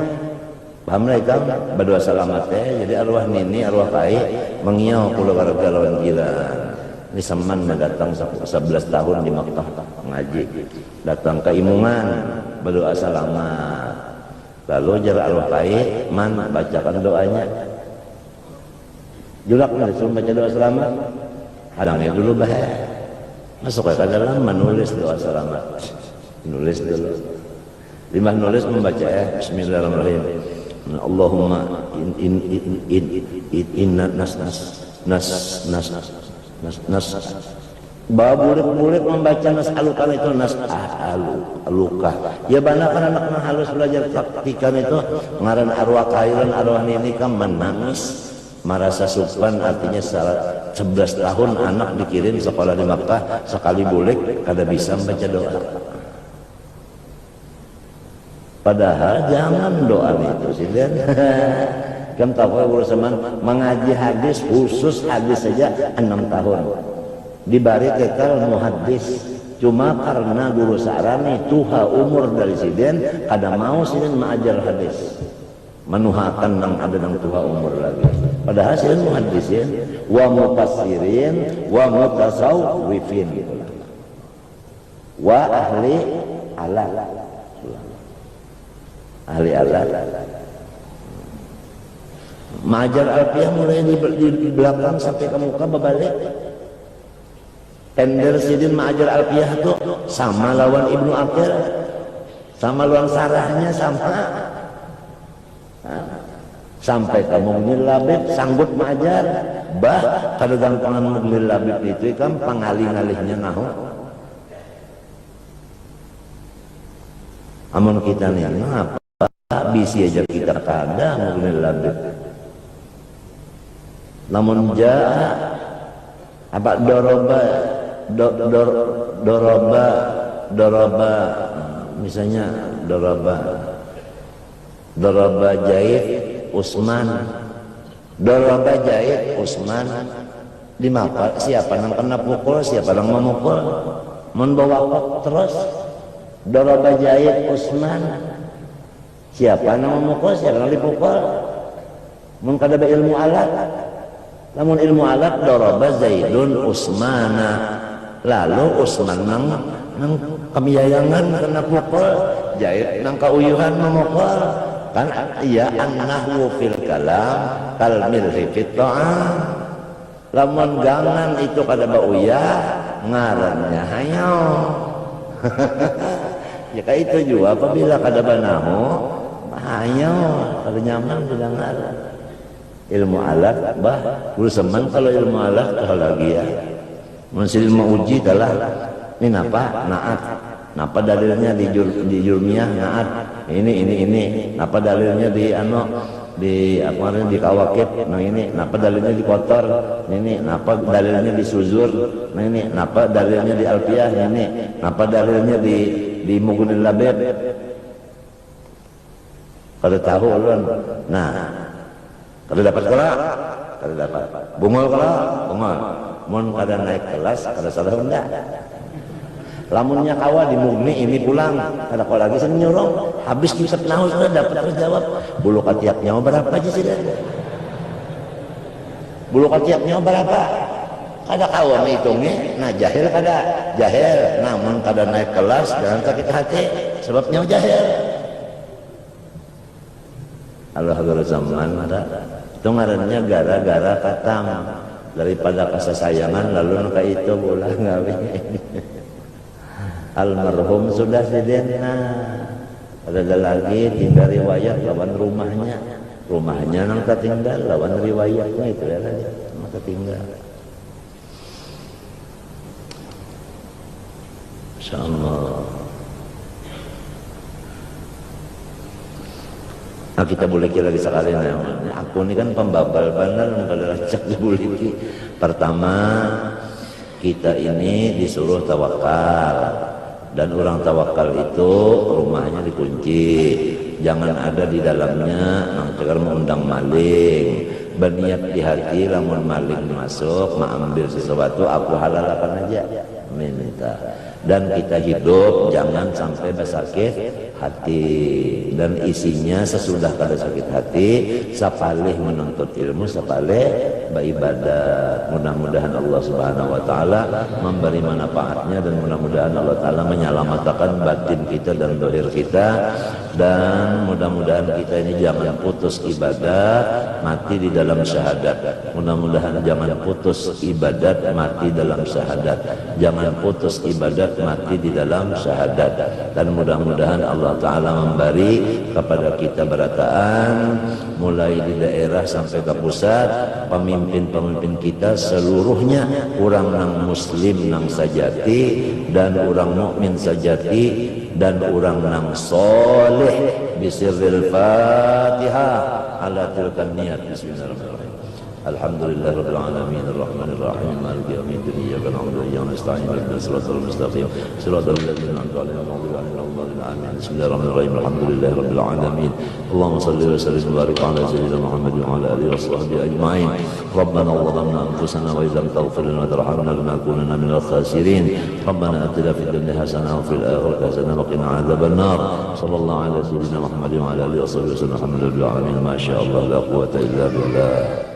paham mereka berdua selamat jadi arwah nini arwah kai mengiau pulau warga lawan gila ini Seman datang 11 tahun di Makkah ngaji datang ke Imungan berdoa selamat lalu jar arwah kai man bacakan doanya julak disuruh baca doa selamat hadangnya dulu masuk ke dalam menulis doa selamat nulis dulu limbah nulis membaca Bismillahirrahmanirrahim Allahumma inna nas boleh membaca nas'alukan itu nas'aluka ya banyak anak halus belajar praktikan itu ngaran arwah kairan arwah ini kan menangis merasa supan artinya 11 tahun anak dikirim sekolah di Makkah sekali boleh kada bisa membaca doa padahal jangan doa itu sih kan tahu guru Seman mengaji hadis khusus hadis saja 6 tahun dibari kekal muhaddis cuma karena guru sarani tuha umur dari siden kada mau siden mengajar hadis menuhakan nang ada nang tuha umur lagi padahal siden muhaddisin wa mufassirin wa mutasawwifin wa ahli alat majar alfiah mulai di belakang sampai ke muka berbalik tender sidin majar alfiah itu sama lawan Ibnu Aqil sama lawan sarahnya sama sampai kamu Mughni Labib sanggup majar bah kada gampangan Mughni Labib itu kan pangalih-alihnya nahu amun kita nih ngapa bisi aja kita kada Mughni Labib namun jaa apa doroba misalnya doroba Zaid Utsman doroba Zaid Utsman di mapa siapa nang kena pukul siapa nang memukul mun bawa terus doroba Zaid Utsman siapa nang memukul siapa nang dipukul mun kada be ilmu alat lamun ilmu alat doroba Zaidun Utsmana lalu Utsman nang kemiyayangan kena pukul Zaid nang kauyuhan memukul kan iya an-nahwu fil kalam kal milhi fit ta'am lamun gangan itu kada bauyah ngarannya hayo ya kayak itu juga apabila kada banahu hayo kada nyaman bilang ngaran ilmu alat bah guru Seman kalau ilmu alat lagi ya masih ilmu uji adalah ini napa naat napa dalilnya di jurmiyah naat ini napa dalilnya di di apa di kawakib nah ini napa dalilnya di kotor ini napa dalilnya di suzur nah ini napa dalilnya di alfiyah ini napa dalilnya di Mughni Labib kada tahu ulun nah kada dapat kelak kada dapat bungol kelak bungol mun kada naik kelas kada salah enggak Lamunnya kawa di mugni ini pulang, ada kau lagi senyurong, habis kisah nahu sudah dapat terjawab. Bulu katiak nyawa berapa aja sih? Bulu katiak nyawa berapa? Kada kawa menghitungnya, nah jahil kada jahil, namun kada naik kelas jangan sakit hati, sebabnya jahil. Allah zaman ada, itu ngarannya gara-gara katam daripada kesayangan lalu nuka itu bola ngawin. Almarhum sudah sidena, ada lagi tinggal riwayat lawan rumahnya nang tertinggal lawan riwayatnya itu ya tadi, maka tinggal. Insyaallah. Nah, kita boleh lagi sekali nah. Aku ini kan pembabal benar kalau cek dibuliki. Pertama, kita ini disuruh tawakal. Dan orang tawakal itu rumahnya dikunci. Jangan ada di dalamnya mangkar mengundang maling. Berniat di hati lamun maling masuk, mengambil sesuatu aku halalkan aja. Minta. Dan kita hidup jangan sampai bersakit hati, dan isinya sesudah kada sakit hati sapalih menuntut ilmu, sapalih beribadat. Mudah-mudahan Allah Subhanahu wa taala memberi manfaatnya, dan mudah-mudahan Allah taala menyelamatkan batin kita dan zahir kita, dan mudah-mudahan kita ini jangan putus ibadat mati di dalam syahadat. Mudah-mudahan jangan putus ibadat mati dalam syahadat. Jangan putus ibadat mati di dalam syahadat. Dan mudah-mudahan Allah Ta'ala memberi kepada kita berataan mulai di daerah sampai ke pusat, pemimpin-pemimpin kita seluruhnya orang nang muslim nang sajati, dan orang mukmin sajati, dan orang nang soleh bisirril Fatihah ala tilkan niat. Bismillahirrahmanirrahim. Alhamdulillahirabbil alamin arrahmanir rahim maliki yaumiddin iyyaka na'budu wa iyyaka nasta'in ihdinas siratal mustaqim siratal ladzina an'amta 'alaihim ghairil maghdubi 'alaihim waladdallin. Bismillahirrahmanirrahim. Alhamdulillahirabbil alamin. Allahumma shalli wa sallim wa barik 'ala sayyidina Muhammad wa 'ala alihi washabbihi ajma'in. Rabbana zalamna anfusana wa illam taghfir lana wa tarhamna lanakunanna minal khasirin. Rabbana atina fid dunya hasanah wa fil akhirati hasanah wa qina 'adzaban nar. Sallallahu ala sayyidina Muhammad wa 'ala alihi washabbihi wasallam. Alhamdulillahil alamin. Ma syaa Allah la quwwata illa billah.